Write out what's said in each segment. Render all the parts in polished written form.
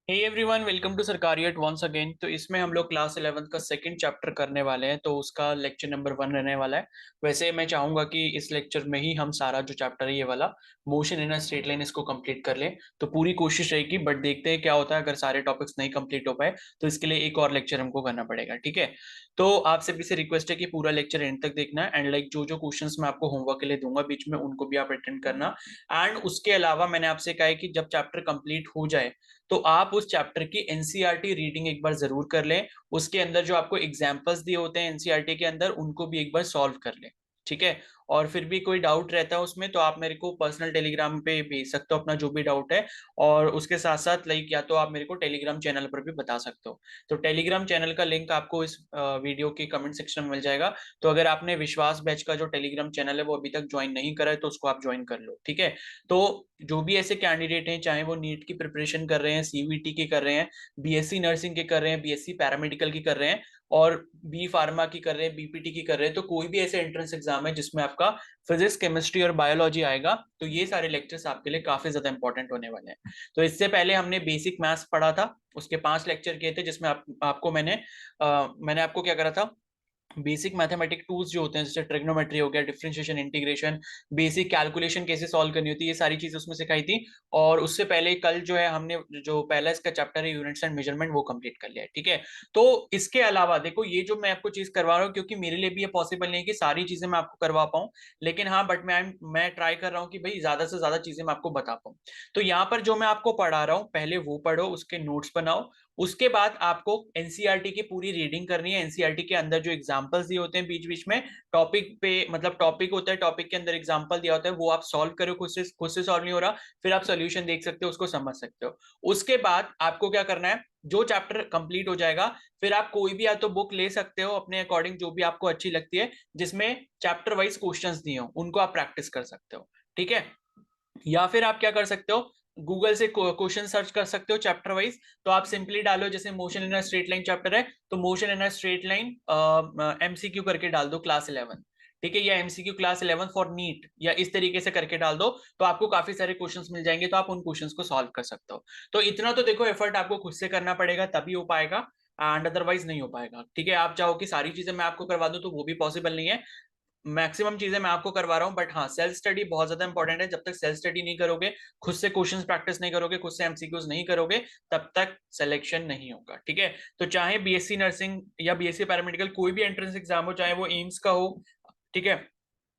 Hey everyone, welcome to सरकारियत once again. तो इसमें हम लोग क्लास 11th का सेकंड चैप्टर करने वाले हैं, तो उसका लेक्चर नंबर 1 रहने वाला है। वैसे मैं चाहूंगा कि इस लेक्चर में ही हम सारा जो चैप्टर है ये वाला motion in a straight line इसको कंप्लीट कर लें। तो पूरी कोशिश रहेगी, बट देखते हैं क्या होता है। अगर सारे टॉपिक्स नहीं कंप्लीट हो पाए तो इसके लिए एक और लेक्चर हमको करना पड़ेगा, ठीक है। तो आप सभी से रिक्वेस्ट है कि पूरा लेक्चर एंड तक देखना है, एंड लाइक जो जो क्वेश्चंस मैं आपको होमवर्क के लिए दूंगा बीच में उनको भी आप अटेंड करना। एंड उसके अलावा मैंने आपसे कहा है कि जब चैप्टर कंप्लीट हो जाए तो आप उस चैप्टर की एनसीईआरटी रीडिंग एक बार जरूर कर लें। उसके अंदर जो आपको एग्जांपल्स दिए होते हैं एनसीईआरटी के अंदर उनको भी एक बार सॉल्व कर लें, ठीक है। और फिर भी कोई डाउट रहता है उसमें तो आप मेरे को पर्सनल टेलीग्राम पे भेज सकते हो अपना जो भी डाउट है। और उसके साथ साथ लाइक या तो आप मेरे को टेलीग्राम चैनल पर भी बता सकते हो। तो टेलीग्राम चैनल का लिंक आपको इस वीडियो के कमेंट सेक्शन में मिल जाएगा। तो अगर आपने विश्वास बैच का जो टेलीग्राम चैनल है वो अभी तक ज्वाइन नहीं करा है तो उसको आप ज्वाइन कर लो, ठीक है। तो जो भी ऐसे कैंडिडेट हैं, चाहे वो नीट की प्रिपरेशन कर रहे हैं, सीवीटी की कर रहे हैं, बीएससी नर्सिंग के कर रहे हैं, बीएससी पैरामेडिकल की कर रहे हैं, और बी फार्मा की कर रहे हैं, बीपीटी की कर रहे हैं, तो कोई भी ऐसे एंट्रेंस एग्जाम है जिसमें आपका फिजिक्स केमिस्ट्री और बायोलॉजी आएगा तो ये सारे लेक्चर्स आपके लिए काफी ज्यादा इंपॉर्टेंट होने वाले हैं। तो इससे पहले हमने बेसिक मैथ्स पढ़ा था, उसके 5 लेक्चर किए थे जिसमें आपको मैंने आपको क्या करा था, बेसिक मैथमेटिक टूल्स जो होते हैं जैसे ट्रिग्नोमेट्री हो गया, डिफरेंशिएशन, इंटीग्रेशन, बेसिक कैलकुलेशन कैसे सॉल्व करनी होती है, ये सारी चीजें उसमें सिखाई थी। और उससे पहले कल जो है हमने जो पहला इसका चैप्टर है यूनिट्स एंड मेजरमेंट वो कंप्लीट कर लिया है, ठीक है। तो इसके अलावा देखो ये जो मैं आपको चीज करवा रहा हूँ, क्योंकि मेरे लिए भी ये पॉसिबल नहीं है कि सारी चीजें मैं आपको करवा पाऊँ, लेकिन हाँ बट मैं ट्राई कर रहा हूँ कि भाई ज्यादा से ज्यादा चीजें मैं आपको बता पाऊँ। तो यहाँ पर जो मैं आपको पढ़ा रहा हूँ पहले वो पढ़ो, उसके नोट्स बनाओ। उसके बाद आपको एनसीईआरटी की पूरी रीडिंग करनी है। एनसीईआरटी के अंदर जो एग्जांपल्स दिए होते हैं बीच बीच में, टॉपिक पे मतलब टॉपिक होता है, टॉपिक के अंदर एग्जांपल दिया होता है, वो आप सॉल्व करो। खुद से सॉल्व नहीं हो रहा फिर आप सोल्यूशन देख सकते हो, उसको समझ सकते हो। उसके बाद आपको क्या करना है, जो चैप्टर कंप्लीट हो जाएगा फिर आप कोई भी या तो बुक ले सकते हो अपने अकॉर्डिंग जो भी आपको अच्छी लगती है, जिसमें चैप्टर वाइज क्वेश्चंस दिए हो उनको आप प्रैक्टिस कर सकते हो, ठीक है। या फिर आप क्या कर सकते हो, गूगल से क्वेश्चन सर्च कर सकते हो चैप्टर वाइज। तो आप सिंपली डालो जैसे motion in a straight line chapter है तो motion in a straight line MCQ करके डाल दो क्लास 11, ठीक है, या एमसीक्यू क्लास 11 फॉर नीट, या इस तरीके से करके डाल दो। तो आपको काफी सारे क्वेश्चंस मिल जाएंगे, तो आप उन क्वेश्चंस को सॉल्व कर सकते हो। तो इतना तो देखो एफर्ट आपको खुद से करना पड़ेगा तभी हो पाएगा, एंड अदरवाइज नहीं हो पाएगा, ठीक है। आप चाहो कि सारी चीजें मैं आपको करवा दूं तो वो भी पॉसिबल नहीं है। मैक्सिमम चीजें मैं आपको करवा रहा हूँ, बट हाँ सेल्फ स्टडी बहुत ज्यादा इंपॉर्टेंट है। जब तक सेल्फ स्टडी नहीं करोगे, खुद से क्वेश्चंस प्रैक्टिस नहीं करोगे, खुद से एमसीक्यूज नहीं करोगे, तब तक सिलेक्शन नहीं होगा, ठीक है। तो चाहे बीएससी नर्सिंग या बीएससी पैरामेडिकल कोई भी एंट्रेंस एग्जाम हो, चाहे वो एम्स का हो, ठीक है,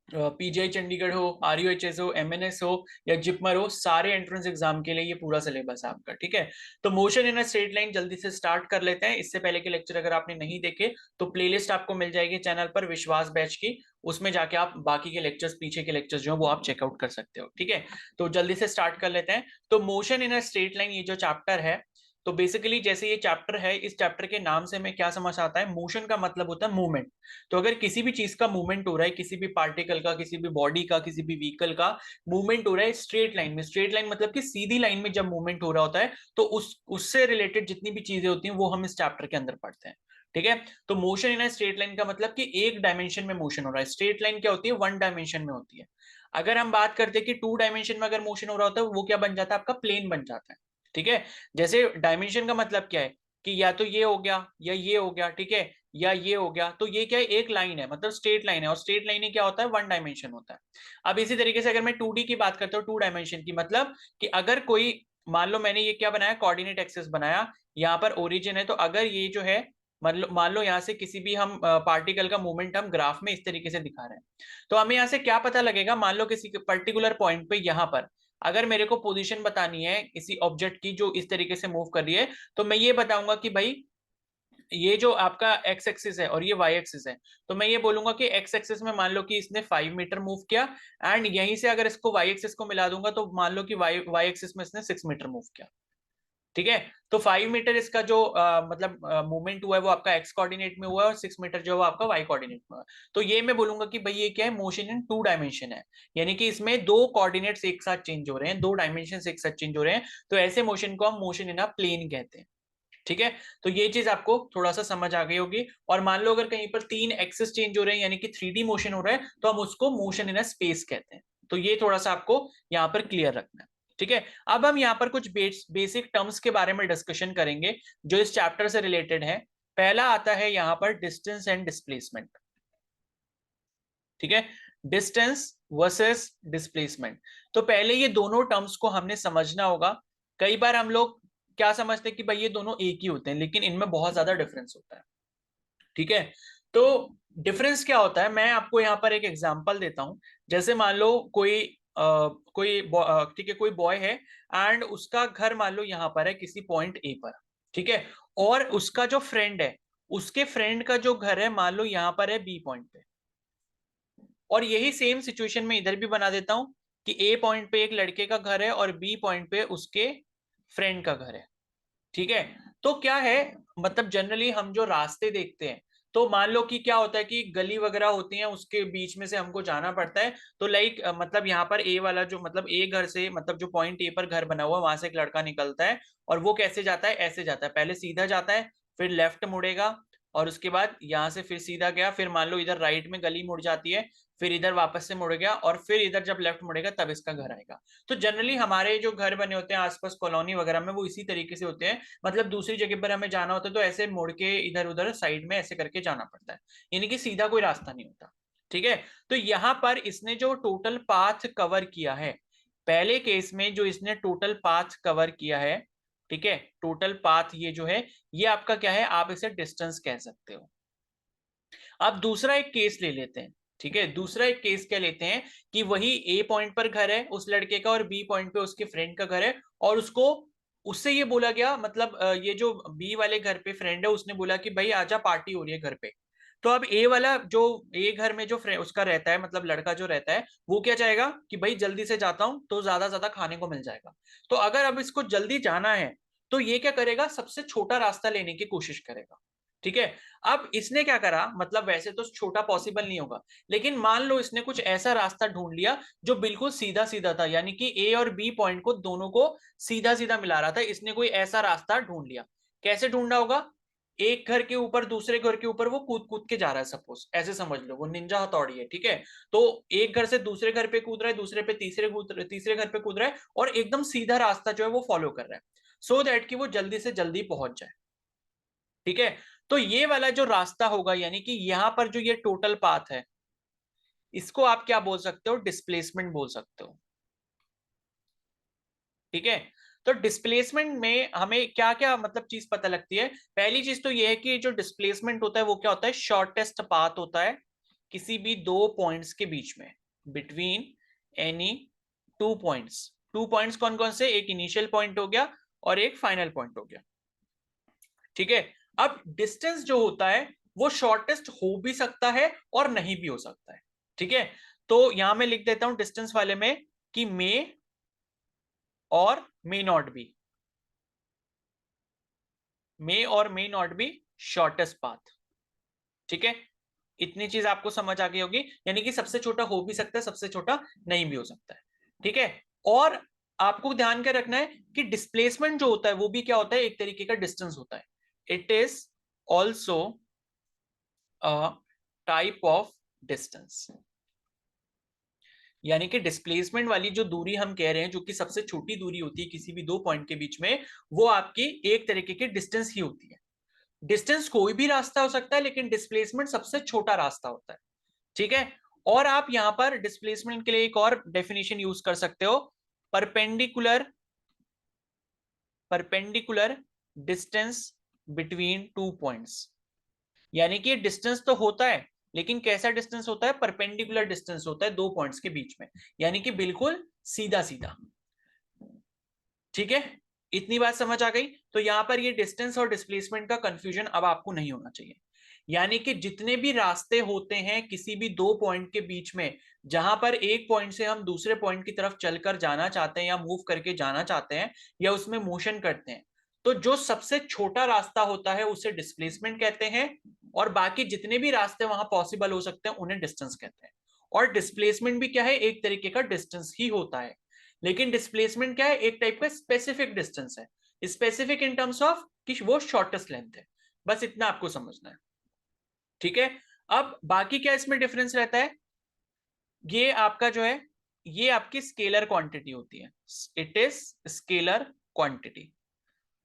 पीजीआई चंडीगढ़ हो, आरयूएचएस हो, एमएनएस हो, या जिपमर हो, सारे एंट्रेंस एग्जाम के लिए ये पूरा सिलेबस है आपका, ठीक है। तो motion in a straight line जल्दी से स्टार्ट कर लेते हैं। इससे पहले के लेक्चर अगर आपने नहीं देखे तो प्लेलिस्ट आपको मिल जाएगी चैनल पर विश्वास बैच की, उसमें जाके आप बाकी के लेक्चर्स, पीछे के लेक्चर्स जो है वो आप चेकआउट कर सकते हो, ठीक है। तो जल्दी से स्टार्ट कर लेते हैं। तो motion in a straight line ये जो चैप्टर है, तो बेसिकली जैसे ये चैप्टर है, इस चैप्टर के नाम से हमें क्या समझ आता है, मोशन का मतलब होता है मूवमेंट। तो अगर किसी भी चीज का मूवमेंट हो रहा है, किसी भी पार्टिकल का, किसी भी बॉडी का, किसी भी व्हीकल का मूवमेंट हो रहा है स्ट्रेट लाइन में, स्ट्रेट लाइन मतलब कि सीधी लाइन में जब मूवमेंट हो रहा होता है, तो उससे रिलेटेड जितनी भी चीजें होती हैं वो हम इस चैप्टर के अंदर पढ़ते हैं, ठीक है। तो मोशन इन स्ट्रेट लाइन का मतलब कि एक डायमेंशन में मोशन हो रहा है। स्ट्रेट लाइन क्या होती है, 1 डायमेंशन में होती है। अगर हम बात करते हैं कि 2 डायमेंशन में अगर मोशन हो रहा होता है, वो क्या बन जाता है, आपका प्लेन बन जाता है, ठीक है। जैसे डायमेंशन का मतलब क्या है कि या तो ये हो गया या ये हो गया, ठीक है, या ये हो गया, तो ये क्या है, एक लाइन है, मतलब स्ट्रेट लाइन है, और स्ट्रेट लाइन ही क्या होता है, 1 डायमेंशन होता है। अब इसी तरीके से अगर मैं 2D की बात करता हूँ, 2 डायमेंशन की, मतलब कि अगर कोई, मान लो मैंने ये क्या बनाया, कोऑर्डिनेट एक्सिस बनाया, यहाँ पर ओरिजिन है, तो अगर ये जो है, मान लो यहाँ से किसी भी हम पार्टिकल का मूवमेंट हम ग्राफ में इस तरीके से दिखा रहे हैं, तो हमें यहाँ से क्या पता लगेगा, मान लो किसी पर्टिकुलर पॉइंट पे यहाँ पर अगर मेरे को पोजीशन बतानी है किसी ऑब्जेक्ट की जो इस तरीके से मूव कर रही है, तो मैं ये बताऊंगा कि भाई ये जो आपका एक्स एक्सिस है और ये वाई एक्सिस है, तो मैं ये बोलूंगा कि एक्स एक्सिस में मान लो कि इसने 5 मीटर मूव किया, एंड यहीं से अगर इसको वाई एक्सिस को मिला दूंगा तो मान लो कि वाई वाई एक्सिस में इसने 6 मीटर मूव किया, ठीक है। तो 5 मीटर इसका जो मतलब मूवमेंट हुआ है वो आपका एक्स कोऑर्डिनेट में हुआ है, और 6 मीटर जो है वो आपका वाई कोऑर्डिनेट में हुआ है। तो ये मैं बोलूंगा कि भाई ये क्या है, मोशन इन 2 डायमेंशन है, यानी कि इसमें दो कोऑर्डिनेट्स एक साथ चेंज हो रहे हैं, 2 डायमेंशन एक साथ चेंज हो रहे हैं, तो ऐसे मोशन को हम मोशन इन अ प्लेन कहते हैं, ठीक है। तो ये चीज आपको थोड़ा सा समझ आ गई होगी। और मान लो अगर कहीं पर 3 एक्सिस चेंज हो रहे हैं, यानी कि 3D मोशन हो रहा है, तो हम उसको मोशन इन अ स्पेस कहते हैं। तो ये थोड़ा सा आपको यहाँ पर क्लियर रखना है। ठीक है, अब हम यहाँ पर कुछ बेसिक टर्म्स के बारे में डिस्कशन करेंगे जो इस चैप्टर से रिलेटेड है। पहला आता है यहाँ पर डिस्टेंस एंड डिस्प्लेसमेंट। ठीक है, डिस्टेंस वर्सेस डिस्प्लेसमेंट। तो पहले ये दोनों टर्म्स को हमने समझना होगा। कई बार हम लोग क्या समझते हैं कि भाई ये दोनों एक ही होते हैं, लेकिन इनमें बहुत ज्यादा डिफरेंस होता है। ठीक है, तो डिफरेंस क्या होता है, मैं आपको यहाँ पर एक एग्जांपल देता हूं। जैसे मान लो ठीक है, कोई बॉय है एंड उसका घर मान लो यहाँ पर है किसी पॉइंट ए पर। ठीक है, और उसका जो फ्रेंड है, उसके फ्रेंड का जो घर है मान लो यहाँ पर है बी पॉइंट पे। और यही सेम सिचुएशन में इधर भी बना देता हूं कि ए पॉइंट पे एक लड़के का घर है और बी पॉइंट पे उसके फ्रेंड का घर है। ठीक है, तो क्या है, मतलब जनरली हम जो रास्ते देखते हैं, तो मान लो कि क्या होता है कि गली वगैरह होती है, उसके बीच में से हमको जाना पड़ता है। तो लाइक मतलब यहाँ पर ए वाला जो मतलब ए घर से, मतलब जो पॉइंट ए पर घर बना हुआ है वहां से एक लड़का निकलता है। और वो कैसे जाता है, ऐसे जाता है, पहले सीधा जाता है, फिर लेफ्ट मुड़ेगा, और उसके बाद यहाँ से फिर सीधा गया, फिर मान लो इधर राइट में गली मुड़ जाती है, फिर इधर वापस से मुड़ गया, और फिर इधर जब लेफ्ट मुड़ेगा तब इसका घर आएगा। तो जनरली हमारे जो घर बने होते हैं आसपास कॉलोनी वगैरह में, वो इसी तरीके से होते हैं। मतलब दूसरी जगह पर हमें जाना होता है तो ऐसे मुड़ के इधर उधर साइड में ऐसे करके जाना पड़ता है, यानी कि सीधा कोई रास्ता नहीं होता। ठीक है, तो यहां पर इसने जो टोटल पाथ कवर किया है, पहले केस में जो इसने टोटल पाथ कवर किया है, ठीक है, टोटल पाथ ये जो है, ये आपका क्या है, आप इसे डिस्टेंस कह सकते हो। अब दूसरा एक केस ले लेते हैं। ठीक है, दूसरा एक केस क्या लेते हैं कि वही ए पॉइंट पर घर है उस लड़के का और बी पॉइंट पे उसके फ्रेंड का घर है, और उसको उससे ये बोला गया, मतलब ये जो बी वाले घर पे फ्रेंड है उसने बोला कि भाई आजा पार्टी हो रही है घर पे। तो अब ए वाला जो ए घर में जो फ्रेंड उसका रहता है, मतलब लड़का जो रहता है, वो क्या चाहेगा कि भाई जल्दी से जाता हूं तो ज्यादा ज्यादा खाने को मिल जाएगा। तो अगर अब इसको जल्दी जाना है तो ये क्या करेगा, सबसे छोटा रास्ता लेने की कोशिश करेगा। ठीक है, अब इसने क्या करा, मतलब वैसे तो छोटा पॉसिबल नहीं होगा, लेकिन मान लो इसने कुछ ऐसा रास्ता ढूंढ लिया जो बिल्कुल सीधा सीधा था, यानी कि ए और बी पॉइंट को दोनों को सीधा सीधा मिला रहा था। इसने कोई ऐसा रास्ता ढूंढ लिया। कैसे ढूंढा होगा, एक घर के ऊपर दूसरे घर के ऊपर वो कूद कूद के जा रहा है, सपोज ऐसे समझ लो, वो निंजा हथौड़ी है। ठीक है, तो एक घर से दूसरे घर पे कूद रहा है, दूसरे पे तीसरे घर पे कूद रहा है, और एकदम सीधा रास्ता जो है वो फॉलो कर रहा है, सो दैट कि वो जल्दी से जल्दी पहुंच जाए। ठीक है, तो ये वाला जो रास्ता होगा, यानी कि यहां पर जो ये टोटल पाथ है, इसको आप क्या बोल सकते हो, डिस्प्लेसमेंट बोल सकते हो। ठीक है, तो डिस्प्लेसमेंट में हमें क्या क्या मतलब चीज पता लगती है। पहली चीज तो ये है कि जो डिस्प्लेसमेंट होता है वो क्या होता है, शॉर्टेस्ट पाथ होता है किसी भी दो पॉइंट्स के बीच में, between any two points. Two points कौन कौन से, एक इनिशियल पॉइंट हो गया और एक फाइनल पॉइंट हो गया। ठीक है, अब डिस्टेंस जो होता है वो शॉर्टेस्ट हो भी सकता है और नहीं भी हो सकता है। ठीक है, तो यहां मैं लिख देता हूं डिस्टेंस वाले में कि मे और मे नॉट बी, मे और may not be shortest path. ठीक है, इतनी चीज आपको समझ आ गई होगी, यानी कि सबसे छोटा हो भी सकता है, सबसे छोटा नहीं भी हो सकता है। ठीक है, और आपको ध्यान क्या रखना है कि डिस्प्लेसमेंट जो होता है वो भी क्या होता है, एक तरीके का डिस्टेंस होता है। It is also a type of distance. यानी कि डिस्प्लेसमेंट वाली जो दूरी हम कह रहे हैं, जो कि सबसे छोटी दूरी होती है किसी भी दो पॉइंट के बीच में, वो आपकी एक तरीके की डिस्टेंस ही होती है। डिस्टेंस कोई भी रास्ता हो सकता है, लेकिन डिस्प्लेसमेंट सबसे छोटा रास्ता होता है। ठीक है, और आप यहां पर डिस्प्लेसमेंट के लिए एक और डेफिनेशन यूज कर सकते हो, perpendicular perpendicular distance between two points. यानी कि डिस्टेंस तो होता है, लेकिन कैसा डिस्टेंस होता है, परपेंडिकुलर डिस्टेंस होता है दो पॉइंट्स के बीच में, यानी कि बिल्कुल सीधा सीधा। ठीक है, इतनी बात समझ आ गई। तो यहां पर ये डिस्टेंस और डिस्प्लेसमेंट का कंफ्यूजन अब आपको नहीं होना चाहिए। यानी कि जितने भी रास्ते होते हैं किसी भी दो पॉइंट के बीच में, जहां पर एक पॉइंट से हम दूसरे पॉइंट की तरफ चलकर जाना चाहते हैं या मूव करके जाना चाहते हैं या उसमें मोशन करते हैं, तो जो सबसे छोटा रास्ता होता है उसे डिस्प्लेसमेंट कहते हैं, और बाकी जितने भी रास्ते वहां पॉसिबल हो सकते हैं उन्हें डिस्टेंस कहते हैं। और डिस्प्लेसमेंट भी क्या है, एक तरीके का डिस्टेंस ही होता है, लेकिन डिस्प्लेसमेंट क्या है, एक टाइप का स्पेसिफिक डिस्टेंस है, स्पेसिफिक इन टर्म्स ऑफ कि वो शॉर्टेस्ट लेंथ है। बस इतना आपको समझना है। ठीक है, अब बाकी क्या इसमें डिफरेंस रहता है, ये आपका जो है ये आपकी स्केलर क्वांटिटी होती है, इट इज स्केलर क्वांटिटी।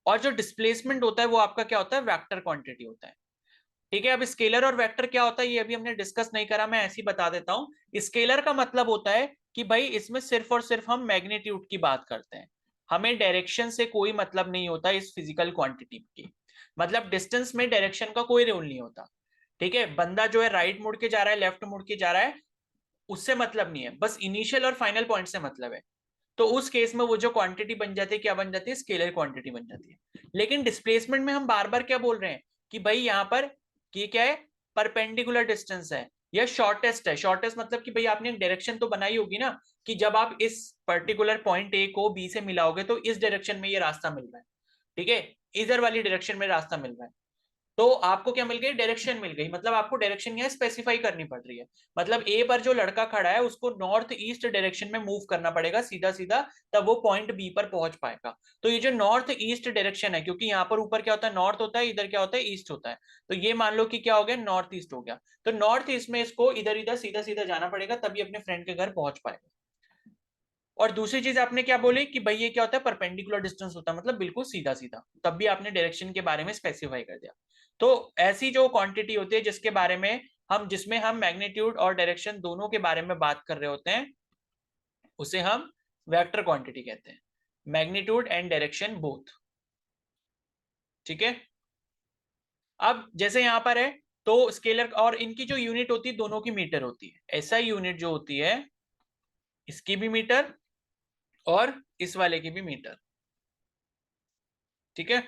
और जो डिस्प्लेसमेंट होता है वो आपका क्या होता है, वेक्टर क्वांटिटी होता है। ठीक है, अब स्केलर और वेक्टर क्या होता है ये अभी हमने डिस्कस नहीं करा, मैं ऐसे ही बता देता हूं। स्केलर का मतलब होता है कि भाई इसमें सिर्फ और सिर्फ हम मैग्नीट्यूड की बात करते हैं, हमें डायरेक्शन से कोई मतलब नहीं होता इस फिजिकल क्वांटिटी की। मतलब डिस्टेंस में डायरेक्शन का कोई रोल नहीं होता। ठीक है, बंदा जो है राइट मुड़ के जा रहा है, लेफ्ट मुड़ के जा रहा है, उससे मतलब नहीं है, बस इनिशियल और फाइनल पॉइंट से मतलब है। तो उस केस में वो जो क्वांटिटी बन जाती है क्या बन जाती है, स्केलर क्वांटिटी बन जाती है। लेकिन डिस्प्लेसमेंट में हम बार बार क्या बोल रहे हैं कि भाई यहाँ पर ये क्या है, परपेंडिकुलर डिस्टेंस है या शॉर्टेस्ट है। शॉर्टेस्ट मतलब कि भाई आपने एक डायरेक्शन तो बनाई होगी ना, कि जब आप इस पर्टिकुलर पॉइंट ए को बी से मिलाओगे तो इस डायरेक्शन में ये रास्ता मिल रहा है। ठीक है, इधर वाली डायरेक्शन में रास्ता मिल रहा है, तो आपको क्या मिल गई, डायरेक्शन मिल गई। मतलब आपको डायरेक्शन यहाँ स्पेसिफाई करनी पड़ रही है। मतलब ए पर जो लड़का खड़ा है उसको नॉर्थ ईस्ट डायरेक्शन में मूव करना पड़ेगा सीधा सीधा, तब वो पॉइंट बी पर पहुंच पाएगा। तो ये जो नॉर्थ ईस्ट डायरेक्शन है, क्योंकि यहाँ पर ऊपर क्या होता है, नॉर्थ होता है, इधर क्या होता है, ईस्ट होता है, तो ये मान लो कि क्या हो गया, नॉर्थ ईस्ट हो गया। तो नॉर्थ ईस्ट में इसको इधर इधर सीधा सीधा जाना पड़ेगा, तभी अपने फ्रेंड के घर पहुंच पाएगा। और दूसरी चीज आपने क्या बोली कि भाई ये क्या होता है, परपेंडिकुलर डिस्टेंस होता है, मतलब बिल्कुल सीधा सीधा, तब भी आपने डायरेक्शन के बारे में स्पेसिफाई कर दिया। तो ऐसी जो क्वांटिटी होती है जिसके बारे में जिसमें हम मैग्नीट्यूड और डायरेक्शन दोनों के बारे में बात कर रहे होते हैं, उसे हम वेक्टर क्वांटिटी कहते हैं, मैग्नीट्यूड एंड डायरेक्शन बोथ। ठीक है, अब जैसे यहां पर है, तो स्केलर और इनकी जो यूनिट होती है दोनों की मीटर होती है। ऐसा यूनिट जो होती है इसकी भी मीटर और इस वाले की भी मीटर। ठीक है,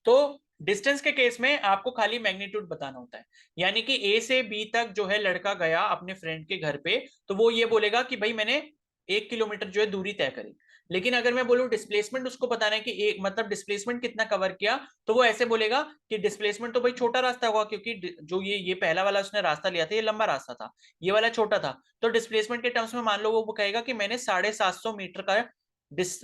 तो डिस्टेंस के केस में आपको खाली मैग्नीट्यूड बताना होता है, यानी कि ए से बी तक जो है लड़का गया अपने फ्रेंड के घर पे, तो वो ये बोलेगा कि भाई मैंने 1 किलोमीटर जो है दूरी तय करी। लेकिन अगर मैं बोलूं डिस्प्लेसमेंट उसको बताना है कि एक मतलब डिस्प्लेसमेंट कितना कवर किया, तो वो ऐसे बोलेगा कि डिस्प्लेसमेंट तो भाई छोटा रास्ता होगा, क्योंकि जो ये पहला वाला उसने रास्ता लिया था ये लंबा रास्ता था, ये वाला छोटा था। तो डिस्प्लेसमेंट के टर्म्स में मान लो वो कहेगा कि मैंने 750 मीटर का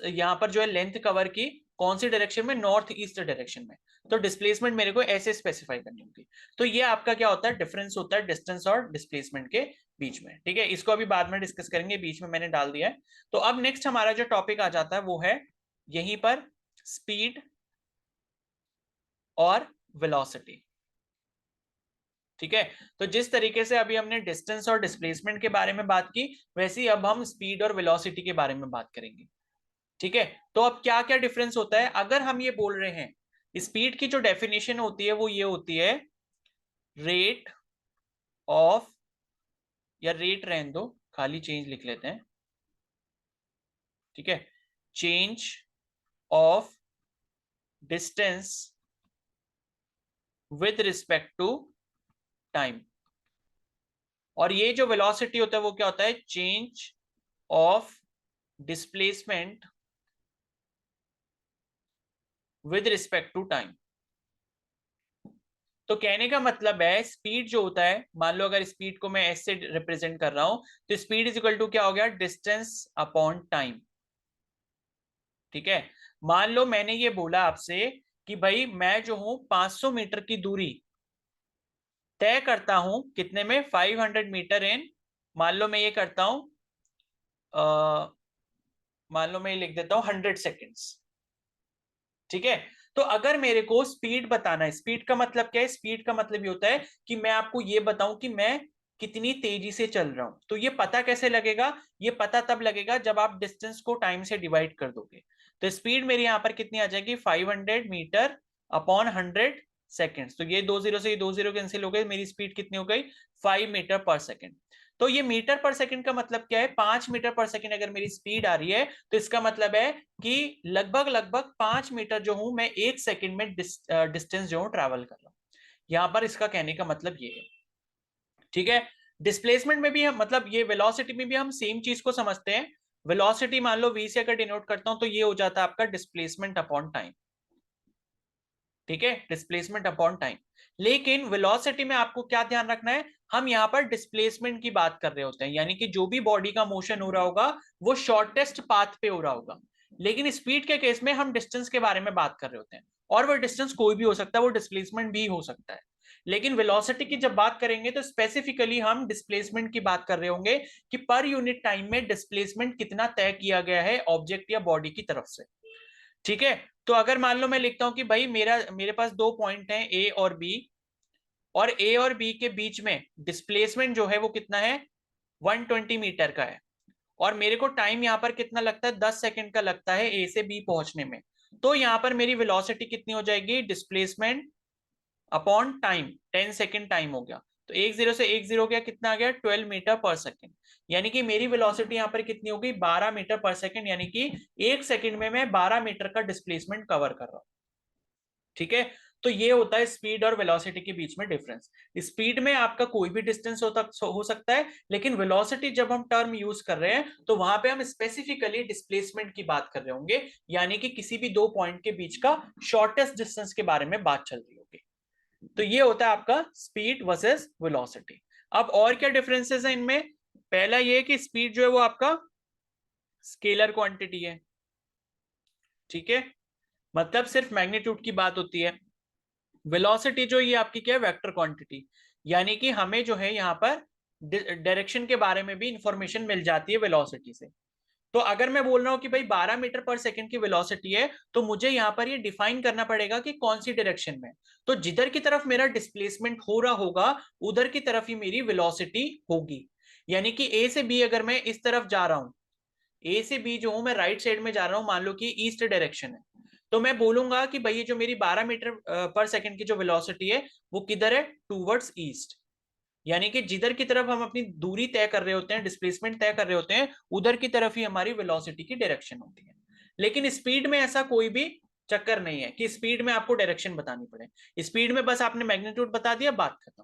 यहाँ पर जो है लेंथ कवर की, कौन सी डायरेक्शन में, नॉर्थ ईस्ट डायरेक्शन में। तो डिस्प्लेसमेंट मेरे को ऐसे स्पेसिफाई करनी होगी। तो ये आपका क्या होता है, डिफरेंस होता है डिस्टेंस और डिस्प्लेसमेंट के बीच में। ठीक है, इसको अभी बाद में डिस्कस करेंगे, बीच में मैंने डाल दिया है। तो अब नेक्स्ट हमारा जो टॉपिक आ जाता है वो है यहीं पर स्पीड और वेलोसिटी। ठीक है, तो जिस तरीके से अभी हमने डिस्टेंस और डिस्प्लेसमेंट के बारे में बात की, वैसे ही अब हम स्पीड और वेलोसिटी के बारे में बात करेंगे। ठीक है, तो अब क्या क्या डिफरेंस होता है, अगर हम ये बोल रहे हैं, स्पीड की जो डेफिनेशन होती है वो ये होती है, रेट ऑफ, या रेट रहने दो, खाली चेंज लिख लेते हैं। ठीक है, change of distance with respect to time. और ये जो वेलोसिटी होता है वो क्या होता है, change of displacement with respect to time. तो कहने का मतलब है, स्पीड जो होता है, मान लो अगर स्पीड को मैं एस से रिप्रेजेंट कर रहा हूं, तो स्पीड इज इक्वल टू क्या हो गया, डिस्टेंस अपॉन टाइम। ठीक है, मान लो मैंने ये बोला आपसे कि भाई मैं जो हूं 500 मीटर की दूरी तय करता हूं कितने में, 500 मीटर इन, मान लो मैं ये करता हूं, मान लो मैं ये लिख देता हूं 100 सेकेंड्स। ठीक है, तो अगर मेरे को स्पीड बताना है, स्पीड का मतलब क्या है, स्पीड का मतलब ये होता है कि मैं आपको ये बताऊं कि मैं कितनी तेजी से चल रहा हूं। तो ये पता कैसे लगेगा, ये पता तब लगेगा जब आप डिस्टेंस को टाइम से डिवाइड कर दोगे। तो स्पीड मेरी यहां पर कितनी आ जाएगी, 500 मीटर अपॉन 100 सेकेंड्स। तो ये 2 जीरो से ये 2 जीरो कैंसिल हो गए, मेरी स्पीड कितनी हो गई, 5 मीटर पर सेकेंड। तो ये मीटर पर सेकंड का मतलब क्या है, 5 मीटर पर सेकंड अगर मेरी स्पीड आ रही है, तो इसका मतलब है कि लगभग लगभग 5 मीटर जो हूं मैं 1 सेकंड में डिस्टेंस जो हूं ट्रैवल कर रहा हूं। यहां पर इसका कहने का मतलब ये है। ठीक है, डिस्प्लेसमेंट में भी हम, मतलब ये वेलोसिटी में भी हम सेम चीज को समझते हैं। वेलोसिटी मान लो v से अगर डिनोट करता हूं तो ये हो जाता है आपका डिस्प्लेसमेंट अपॉन टाइम। ठीक है, डिस्प्लेसमेंट अपॉन टाइम। लेकिन वेलोसिटी में आपको क्या ध्यान रखना है, हम यहां पर डिस्प्लेसमेंट की बात कर रहे होते हैं, यानी कि जो भी बॉडी का मोशन हो रहा होगा वो शॉर्टेस्ट पाथ पे हो रहा होगा। लेकिन स्पीड के केस में हम डिस्टेंस के बारे में बात कर रहे होते हैं, और वो डिस्टेंस कोई भी हो सकता है, वो डिस्प्लेसमेंट भी हो सकता है। लेकिन वेलोसिटी की जब बात करेंगे तो स्पेसिफिकली हम डिस्प्लेसमेंट की बात कर रहे होंगे कि पर यूनिट टाइम में डिस्प्लेसमेंट कितना तय किया गया है ऑब्जेक्ट या बॉडी की तरफ से। ठीक है, तो अगर मान लो मैं लिखता हूं कि भाई मेरे पास दो पॉइंट हैं ए और बी, और ए और बी के बीच में डिस्प्लेसमेंट जो है वो कितना है, 120 मीटर का है, और मेरे को टाइम यहां पर कितना लगता है, 10 सेकंड का लगता है ए से बी पहुंचने में। तो यहां पर मेरी वेलोसिटी कितनी हो जाएगी, displacement upon time, 10 second time हो गया। तो एक जीरो से एक जीरो गया, कितना आ गया, 12 मीटर पर सेकंड। यानी कि मेरी वेलोसिटी यहां पर कितनी होगी, 12 मीटर पर सेकंड, यानी कि एक सेकंड में मैं 12 मीटर का डिस्प्लेसमेंट कवर कर रहा हूं। ठीक है, तो ये होता है स्पीड और वेलोसिटी के बीच में डिफरेंस। स्पीड में आपका कोई भी डिस्टेंस हो सकता है, लेकिन वेलोसिटी जब हम टर्म यूज कर रहे हैं तो वहां पे हम स्पेसिफिकली डिस्प्लेसमेंट की बात कर रहे होंगे, यानी कि किसी भी दो पॉइंट के बीच का शॉर्टेस्ट डिस्टेंस के बारे में बात चल रही होगी। तो ये होता है आपका स्पीड वर्सेस वेलोसिटी। अब और क्या डिफरेंसेस है इनमें, पहला ये कि स्पीड जो है वो आपका स्केलर क्वांटिटी है। ठीक है, मतलब सिर्फ मैग्नीट्यूड की बात होती है। वेलोसिटी जो ये आपकी क्या है, वेक्टर क्वांटिटी, यानी कि हमें जो है यहाँ पर डायरेक्शन के बारे में भी इंफॉर्मेशन मिल जाती है वेलोसिटी से। तो अगर मैं बोल रहा हूं कि भाई 12 मीटर पर सेकंड की वेलोसिटी है, तो मुझे यहां पर ये डिफाइन करना पड़ेगा कि कौन सी डायरेक्शन में। तो जिधर की तरफ मेरा डिस्प्लेसमेंट हो रहा होगा उधर की तरफ ही मेरी वेलोसिटी होगी। यानी कि ए से बी अगर मैं इस तरफ जा रहा हूं, ए से बी जो हूं मैं राइट साइड में जा रहा हूं, मान लो कि ईस्ट डायरेक्शन है, तो मैं बोलूंगा कि भाई ये जो मेरी 12 मीटर पर सेकंड की जो वेलोसिटी है वो किधर है, टूवर्ड्स ईस्ट। यानी कि जिधर की तरफ हम अपनी दूरी तय कर रहे होते हैं, डिस्प्लेसमेंट तय कर रहे होते हैं, उधर की तरफ ही हमारी वेलोसिटी की डायरेक्शन होती है। लेकिन स्पीड में ऐसा कोई भी चक्कर नहीं है कि स्पीड में आपको डायरेक्शन बतानी पड़े। स्पीड में बस आपने मैग्नीट्यूड बता दिया, बात खत्म।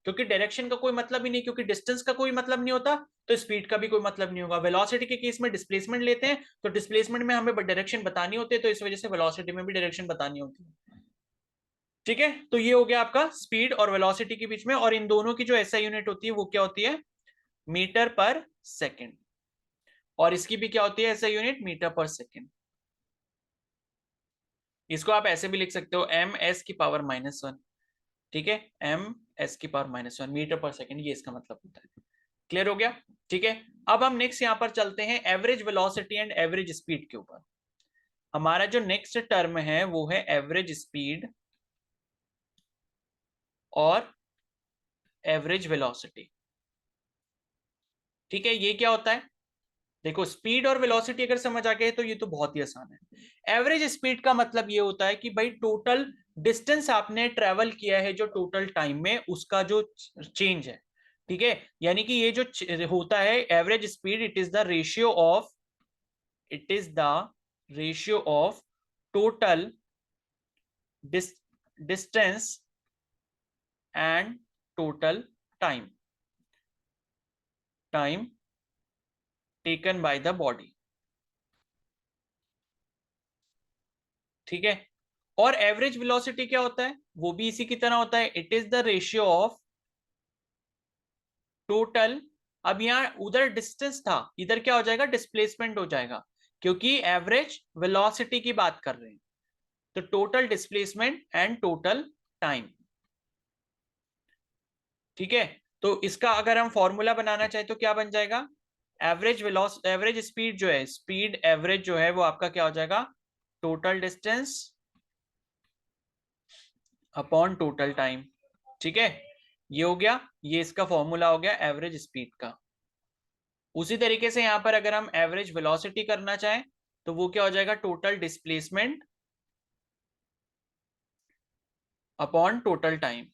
क्योंकि डायरेक्शन का कोई मतलब ही नहीं, क्योंकि डिस्टेंस का कोई मतलब नहीं होता, तो स्पीड का भी कोई मतलब नहीं होगा। वेलोसिटी के केस में डिस्प्लेसमेंट लेते हैं, तो डिस्प्लेसमेंट में हमें डायरेक्शन बतानी होती है, तो इस वजह से वेलोसिटी में भी डायरेक्शन बतानी होती है। ठीक है, तो ये हो गया आपका स्पीड और वेलोसिटी के बीच में, और इन दोनों की जो एसआई यूनिट होती है वो क्या होती है, मीटर पर सेकेंड, और इसकी भी क्या होती है एसआई यूनिट, मीटर पर सेकेंड। इसको आप ऐसे भी लिख सकते हो एम एस की पावर -1। ठीक है, एम एस की पावर -1 मीटर पर सेकेंड, ये इसका मतलब होता है। क्लियर हो गया। ठीक है, अब हम नेक्स्ट यहां पर चलते हैं average velocity and average speed के ऊपर। हमारा जो नेक्स्ट टर्म है वो है एवरेज स्पीड और एवरेज वेलोसिटी। ठीक है, ये क्या होता है, देखो स्पीड और वेलोसिटी अगर समझ आ गए तो ये तो बहुत ही आसान है। एवरेज स्पीड का मतलब ये होता है कि भाई टोटल डिस्टेंस आपने ट्रेवल किया है जो टोटल टाइम में, उसका जो चेंज है। ठीक है, यानी कि ये जो होता है average speed, it is the ratio of total distance and total time taken by the body. ठीक है, और एवरेज वेलोसिटी क्या होता है, वो भी इसी की तरह होता है, it is the ratio of total. अब यहां उधर डिस्टेंस था, इधर क्या हो जाएगा, डिस्प्लेसमेंट हो जाएगा, क्योंकि एवरेज वेलोसिटी की बात कर रहे हैं। तो total displacement and total time. ठीक है, तो इसका अगर हम फॉर्मूला बनाना चाहें तो क्या बन जाएगा, एवरेज स्पीड जो है, स्पीड एवरेज जो है वो आपका क्या हो जाएगा, total distance upon total time. ठीक है, ये हो गया, ये इसका फॉर्मूला हो गया एवरेज स्पीड का। उसी तरीके से यहां पर अगर हम एवरेज वेलोसिटी करना चाहें तो वो क्या हो जाएगा, total displacement upon total time.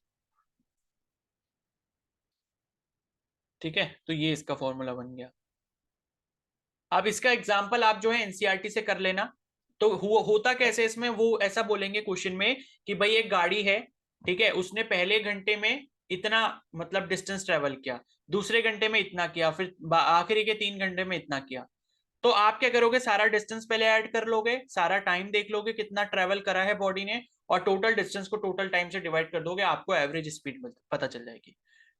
ठीक है, तो ये इसका फॉर्मूला बन गया। अब इसका एग्जांपल आप जो है एनसीईआरटी से कर लेना। तो होता कैसे इसमें, वो ऐसा बोलेंगे क्वेश्चन में कि भाई एक गाड़ी है, ठीक है, उसने पहले घंटे में इतना मतलब डिस्टेंस ट्रेवल किया, दूसरे घंटे में इतना किया, फिर आखिरी के 3 घंटे में इतना किया। तो आप क्या करोगे, सारा डिस्टेंस पहले ऐड कर लोगे, सारा टाइम देख लोगे कितना ट्रेवल करा है बॉडी ने, और टोटल डिस्टेंस को टोटल टाइम से डिवाइड कर दोगे, आपको एवरेज स्पीड पता चल जाएगी।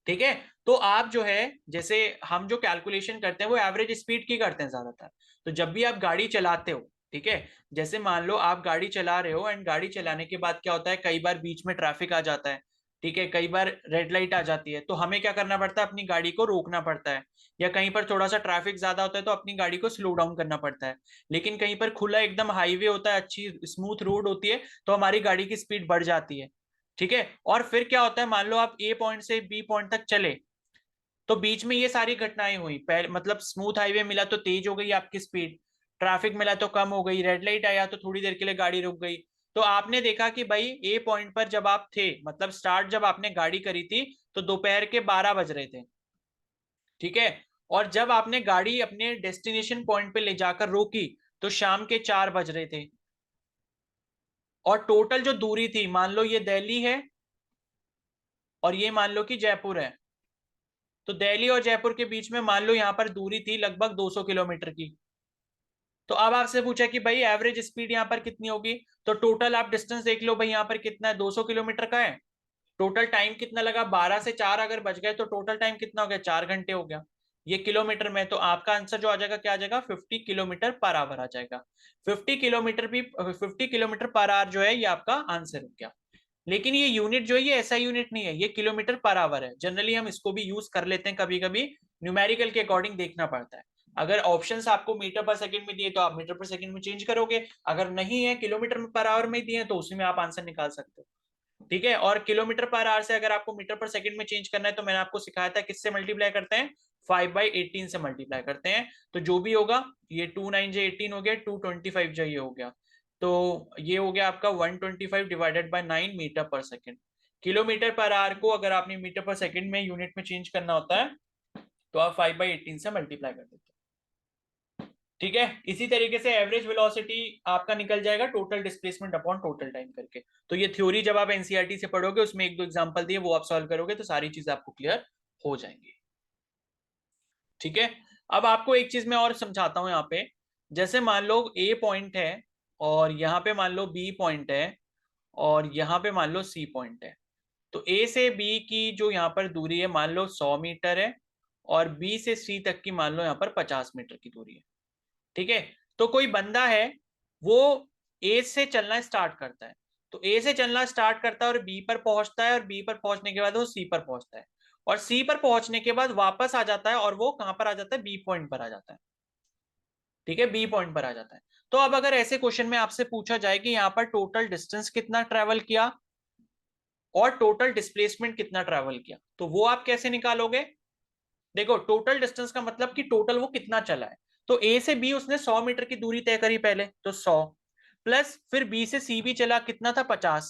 ठीक है, तो आप जो है, जैसे हम जो कैलकुलेशन करते हैं वो एवरेज स्पीड की करते हैं ज्यादातर। तो जब भी आप गाड़ी चलाते हो, ठीक है, जैसे मान लो आप गाड़ी चला रहे हो, एंड गाड़ी चलाने के बाद क्या होता है, कई बार बीच में ट्रैफिक आ जाता है। ठीक है, कई बार रेड लाइट आ जाती है तो हमें क्या करना पड़ता है, अपनी गाड़ी को रोकना पड़ता है, या कहीं पर थोड़ा सा ट्रैफिक ज्यादा होता है तो अपनी गाड़ी को स्लो डाउन करना पड़ता है। लेकिन कहीं पर खुला एकदम हाईवे होता है, अच्छी स्मूथ रोड होती है, तो हमारी गाड़ी की स्पीड बढ़ जाती है। ठीक है, और फिर क्या होता है, मान लो आप ए पॉइंट से बी पॉइंट तक चले, तो बीच में ये सारी घटनाएं हुई, पहले मतलब स्मूथ हाईवे मिला तो तेज हो गई आपकी स्पीड, ट्रैफिक मिला तो कम हो गई, रेड लाइट आया तो थोड़ी देर के लिए गाड़ी रुक गई। तो आपने देखा कि भाई ए पॉइंट पर जब आप थे, मतलब स्टार्ट जब आपने गाड़ी करी थी, तो दोपहर के 12 बज रहे थे। ठीक है, और जब आपने गाड़ी अपने डेस्टिनेशन पॉइंट पे ले जाकर रोकी तो शाम के 4 बज रहे थे। और टोटल जो दूरी थी, मान लो ये दिल्ली है और ये मान लो कि जयपुर है, तो दिल्ली और जयपुर के बीच में मान लो यहां पर दूरी थी लगभग 200 किलोमीटर की। तो अब आपसे पूछा कि भाई एवरेज स्पीड यहाँ पर कितनी होगी, तो टोटल आप डिस्टेंस देख लो भाई, यहाँ पर कितना है, 200 किलोमीटर का है। टोटल टाइम कितना लगा, 12 से 4 अगर बच गए तो टोटल टाइम कितना हो गया, 4 घंटे हो गया। ये किलोमीटर में, तो आपका आंसर जो आ जाएगा क्या आ जाएगा, 50 किलोमीटर पर आवर आ जाएगा। 50 किलोमीटर जो है ये आपका आंसर हो गया। लेकिन ये यूनिट जो है ये ऐसा यूनिट नहीं है, ये किलोमीटर पर आवर है। जनरली हम इसको भी यूज कर लेते हैं कभी कभी, न्यूमेरिकल के अकॉर्डिंग देखना पड़ता है। अगर ऑप्शंस आपको मीटर पर सेकंड में दिए तो आप मीटर पर सेकंड में चेंज करोगे, अगर नहीं है किलोमीटर पर आवर में दिए तो उसी में आप आंसर निकाल सकते हो। ठीक है, और किलोमीटर पर आवर से अगर आपको मीटर पर सेकंड में चेंज करना है तो मैंने आपको सिखाया था किससे मल्टीप्लाई करते हैं, 5/18 से मल्टीप्लाई करते हैं। तो जो भी होगा, ये 2 9 18 हो गया, 225 जो ये हो गया, तो ये हो गया आपका 125 डिवाइडेड बाय 9 मीटर पर सेकंड। किलोमीटर पर आवर को अगर आपने मीटर पर सेकंड में यूनिट में चेंज करना होता है तो आप 5/18 से मल्टीप्लाई कर देते हो। ठीक है, इसी तरीके से एवरेज वेलोसिटी आपका निकल जाएगा total displacement upon total time करके। तो ये थ्योरी जब आप एनसीईआरटी से पढ़ोगे उसमें एक दो एग्जांपल दिए, वो आप सॉल्व करोगे तो सारी चीजें आपको क्लियर हो जाएंगी। ठीक है, अब आपको एक चीज मैं और समझाता हूं यहाँ पे। जैसे मान लो ए पॉइंट है और यहाँ पे मान लो बी पॉइंट है और यहाँ पे मान लो सी पॉइंट है। तो ए से बी की जो यहाँ पर दूरी है मान लो 100 मीटर है, और बी से सी तक की मान लो यहाँ पर 50 मीटर की दूरी है। ठीक है, तो कोई बंदा है, वो ए से चलना स्टार्ट करता है, तो ए से चलना स्टार्ट करता है और बी पर पहुंचता है, और बी पर पहुंचने के बाद वो सी पर पहुंचता है, और सी पर पहुंचने के बाद वापस आ जाता है, और वो कहां पर आ जाता है, बी पॉइंट पर आ जाता है। ठीक है, बी पॉइंट पर आ जाता है। तो अब अगर ऐसे क्वेश्चन में आपसे पूछा जाए कि यहाँ पर टोटल डिस्टेंस कितना ट्रेवल किया और टोटल डिस्प्लेसमेंट कितना ट्रेवल किया, तो वो आप कैसे निकालोगे। देखो, टोटल डिस्टेंस का मतलब कि टोटल वो कितना चला है। तो ए से बी उसने 100 मीटर की दूरी तय करी पहले, तो 100 प्लस फिर बी से सी भी चला, कितना था, 50,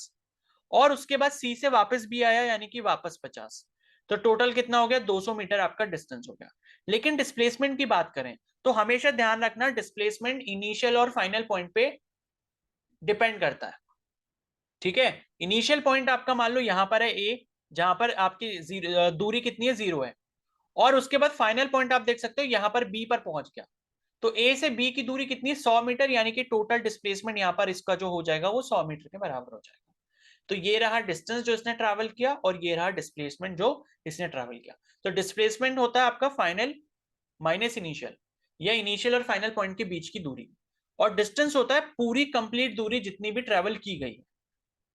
और उसके बाद सी से वापस बी आया यानी कि वापस 50। तो टोटल कितना हो गया, 200 मीटर आपका डिस्टेंस हो गया। लेकिन डिस्प्लेसमेंट की बात करें तो हमेशा ध्यान रखना, डिस्प्लेसमेंट इनिशियल और फाइनल पॉइंट पे डिपेंड करता है। ठीक है, इनिशियल पॉइंट आपका मान लो यहां पर है ए, जहां पर आपकी दूरी कितनी है, 0 है, और उसके बाद फाइनल पॉइंट आप देख सकते हो यहां पर बी पर पहुंच गया। तो ए से बी की दूरी कितनी है, 100 मीटर, यानी कि टोटल डिस्प्लेसमेंट यहां पर इसका जो हो जाएगा वो 100 मीटर के बराबर हो जाएगा। तो ये रहा डिस्टेंस जो इसने ट्रैवल किया, और ये रहा डिस्प्लेसमेंट जो इसने ट्रैवल किया। तो डिस्प्लेसमेंट होता है आपका फाइनल माइनस इनिशियल, या इनिशियल और फाइनल पॉइंट के बीच की दूरी, और डिस्टेंस होता है पूरी कंप्लीट दूरी जितनी भी ट्रैवल की गई है।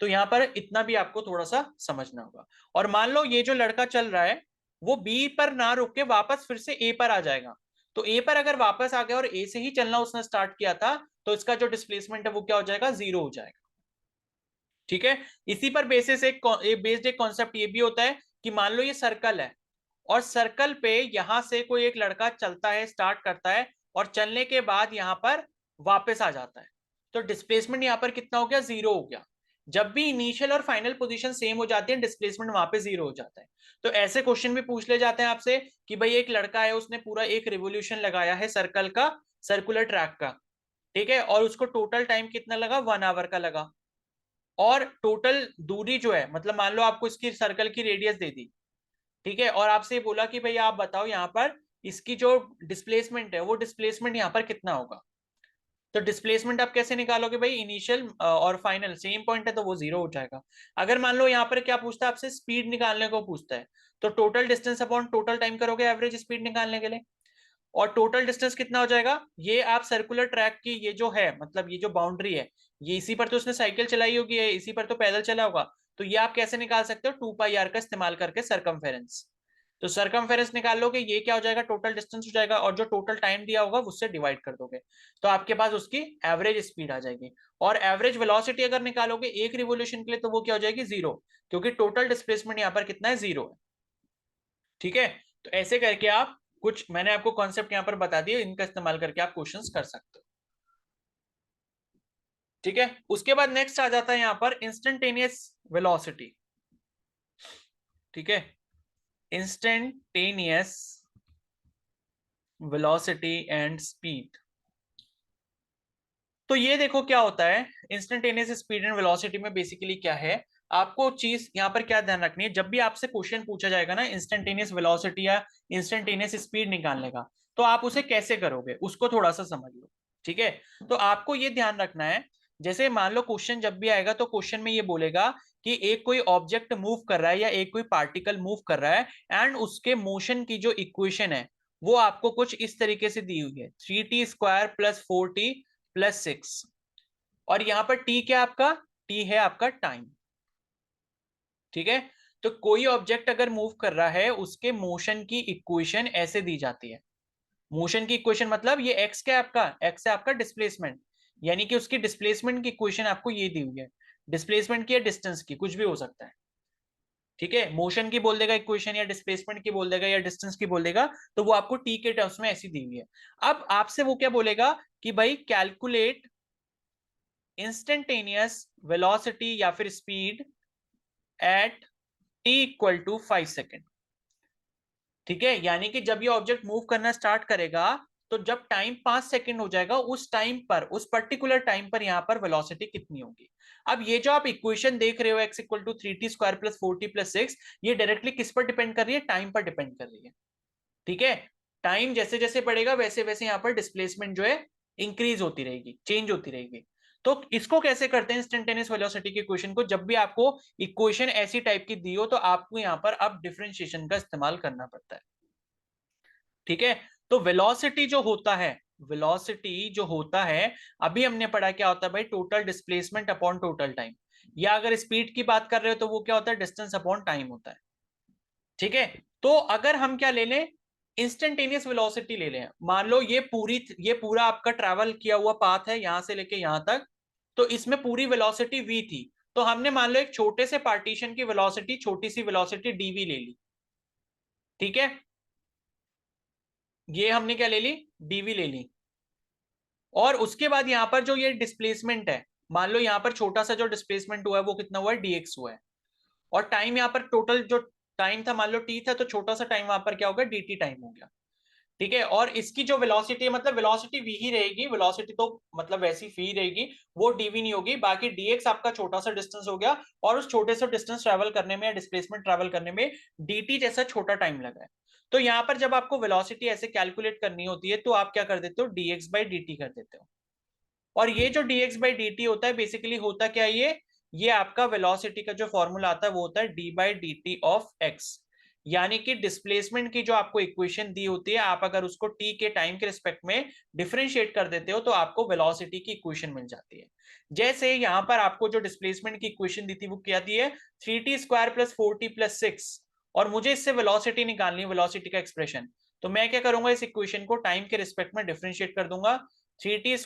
तो यहां पर इतना भी आपको थोड़ा सा समझना होगा। और मान लो ये जो लड़का चल रहा है वो बी पर ना रुक के वापस फिर से ए पर आ जाएगा, तो ए पर अगर वापस आ गया और ए से ही चलना उसने स्टार्ट किया था, तो इसका जो डिस्प्लेसमेंट है वो क्या हो जाएगा, 0 हो जाएगा। ठीक है, इसी पर बेसिस एक कॉन्सेप्ट ये भी होता है कि मान लो ये सर्कल है, और सर्कल पे यहां से कोई एक लड़का चलता है, स्टार्ट करता है, और चलने के बाद यहां पर वापस आ जाता है, तो डिस्प्लेसमेंट यहां पर कितना हो गया, 0 हो गया। जब भी इनिशियल और फाइनल पोजीशन सेम हो जाती है, डिस्प्लेसमेंट वहां पे 0 हो जाता है। तो ऐसे क्वेश्चन भी पूछ ले जाते हैं आपसे कि भाई एक लड़का है, उसने पूरा एक रिवोल्यूशन लगाया है सर्कल का, सर्कुलर ट्रैक का। ठीक है, और उसको टोटल टाइम कितना लगा, 1 आवर का लगा, और टोटल दूरी जो है, मतलब मान लो आपको इसकी सर्कल की रेडियस दे दी, ठीक है, और आपसे बोला कि भाई आप बताओ यहाँ पर इसकी जो डिस्प्लेसमेंट है वो डिस्प्लेसमेंट यहाँ पर कितना होगा। तो डिस्प्लेसमेंट आप कैसे निकालोगे भाई, इनिशियल और फाइनल सेम पॉइंट है तो वो 0 हो जाएगा। अगर मान लो यहाँ पर क्या पूछता है आपसे, स्पीड निकालने को पूछता है, तो total distance upon total time करोगे एवरेज स्पीड निकालने के लिए, और टोटल डिस्टेंस कितना हो जाएगा, ये आप सर्कुलर ट्रैक की ये जो है, मतलब ये जो बाउंड्री है, ये इसी पर तो उसने साइकिल चलाई होगी, इसी पर तो पैदल चला होगा, तो ये आप कैसे निकाल सकते हो, 2πr का इस्तेमाल करके सरकमफेरेंस। तो सरकमफेरेंस निकाल लोगे, ये क्या हो जाएगा, टोटल डिस्टेंस हो जाएगा, और जो टोटल टाइम दिया होगा उससे डिवाइड कर दोगे, तो आपके पास उसकी एवरेज स्पीड आ जाएगी। और एवरेज वेलोसिटी अगर निकालोगे एक रिवोल्यूशन के लिए, तो वो क्या हो जाएगी, 0, क्योंकि टोटल डिस्प्लेसमेंट यहाँ पर कितना है, 0 है। ठीक है, तो ऐसे करके आप कुछ, मैंने आपको कॉन्सेप्ट यहाँ पर बता दिए, इनका इस्तेमाल करके आप क्वेश्चंस कर सकते हो। ठीक है, उसके बाद नेक्स्ट आ जाता है यहाँ पर इंस्टेंटेनियस वेलोसिटी। ठीक है, इंस्टेंटेनियस वेलोसिटी एंड स्पीड। तो ये देखो क्या होता है, इंस्टेंटेनियस स्पीड एंड वेलोसिटी में बेसिकली क्या है, आपको चीज यहाँ पर क्या ध्यान रखनी है, जब भी आपसे क्वेश्चन पूछा जाएगा ना इंस्टेंटेनियस वेलोसिटी या इंस्टेंटेनियस स्पीड निकालने का, तो आप उसे कैसे करोगे उसको थोड़ा सा समझ लो। ठीक है, तो आपको ये ध्यान रखना है, जैसे मान लो क्वेश्चन जब भी आएगा तो क्वेश्चन में ये बोलेगा कि एक कोई ऑब्जेक्ट मूव कर रहा है या एक कोई पार्टिकल मूव कर रहा है, एंड उसके मोशन की जो इक्वेशन है वो आपको कुछ इस तरीके से दी हुई है, 3t² + 4t + 6। और यहां पर t क्या आपका, t है आपका टाइम। ठीक है, तो कोई ऑब्जेक्ट अगर मूव कर रहा है उसके मोशन की इक्वेशन ऐसे दी जाती है। मोशन की इक्वेशन मतलब ये x क्या है आपका, x है आपका डिस्प्लेसमेंट, यानी कि उसकी डिस्प्लेसमेंट की इक्वेशन आपको ये दी हुई है, डिस्प्लेसमेंट की या डिस्टेंस की, कुछ भी हो सकता है। ठीक है, मोशन की बोल देगा इक्वेशन, या डिस्प्लेसमेंट की बोल देगा, या डिस्टेंस की बोल देगा, तो वो आपको t के टर्म्स में ऐसी दी हुई है। अब आपसे वो क्या बोलेगा कि भाई कैलकुलेट इंस्टेंटेनियस वेलोसिटी या फिर स्पीड एट t = 5 सेकेंड। ठीक है, यानी कि जब ये ऑब्जेक्ट मूव करना स्टार्ट करेगा, तो जब टाइम 5 सेकंड हो जाएगा, उस टाइम पर, उस पर्टिकुलर टाइम पर यहां पर वेलोसिटी कितनी होगी। अब ये जो आप इक्वेशन देख रहे हो x = 3t² + 4t + 6, ये डायरेक्टली किस पर डिपेंड कर रही है, टाइम पर डिपेंड कर रही है। ठीक है, टाइम जैसे जैसे बढ़ेगा वैसे वैसे यहाँ पर डिस्प्लेसमेंट जो है इंक्रीज होती रहेगी, चेंज होती रहेगी। तो इसको कैसे करते हैं इंस्टेंटेनियस वेलोसिटी की इक्वेशन को, जब भी आपको इक्वेशन ऐसी टाइप की दी हो तो आपको यहाँ पर अब डिफरेंशिएशन का इस्तेमाल करना पड़ता है। ठीक है, तो वेलोसिटी जो होता है, वेलोसिटी जो होता है, अभी हमने पढ़ा क्या होता है भाई, total displacement upon total time, या अगर स्पीड की बात कर रहे हो तो वो क्या होता है, डिस्टेंस अपॉन टाइम होता है। ठीक है, तो अगर हम क्या ले लें, इंस्टेंटेनियस वेलोसिटी ले लें, मान लो ये पूरा आपका ट्रैवल किया हुआ पाथ है यहां से लेके यहां तक, तो इसमें पूरी वेलोसिटी v थी, तो हमने मान लो एक छोटे से पार्टीशन की वेलोसिटी, छोटी सी वेलोसिटी dv ले ली। ठीक है, ये हमने क्या ले ली, dv ले ली। और उसके बाद यहां पर जो ये डिस्प्लेसमेंट है, मान लो यहां पर छोटा सा जो डिस्प्लेसमेंट हुआ है वो कितना हुआ है, dx हुआ है। और टाइम यहाँ पर टोटल जो टाइम था, मान लो t था, तो छोटा सा टाइम वहां पर क्या होगा, dt टाइम हो गया। ठीक है, और इसकी जो वेलोसिटी है, मतलब वेलोसिटी v ही रहेगी, वेलोसिटी तो मतलब वैसी v रहेगी, वो dv नहीं होगी। बाकी dx आपका छोटा सा डिस्टेंस हो गया, और उस छोटे से डिस्टेंस ट्रेवल करने में या डिस्प्लेसमेंट ट्रेवल करने में dt जैसा छोटा टाइम लगा है। तो यहाँ पर जब आपको वेलोसिटी ऐसे कैलकुलेट करनी होती है, तो आप क्या कर देते हो, dx/dt कर देते हो। और ये जो dx/dt होता है, बेसिकली होता क्या है, ये आपका वेलोसिटी का जो फॉर्मूला आता है वो होता है d/dt ऑफ x। यानी कि डिस्प्लेसमेंट की जो आपको इक्वेशन दी होती है, आप अगर उसको t के टाइम के रिस्पेक्ट में डिफरेंशिएट कर देते हो, तो आपको वेलोसिटी की इक्वेशन मिल जाती है। जैसे यहां पर आपको जो डिस्प्लेसमेंट की इक्वेशन दी थी वो क्या दी है, 3t² + 4t + 6, और मुझे इससे वेलोसिटी निकालनी है, वेलोसिटी का एक्सप्रेशन। तो मैं क्या करूंगा, इस इक्वेशन को टाइम के रिस्पेक्ट में डिफरेंशिएट कर दूंगा, 3t² +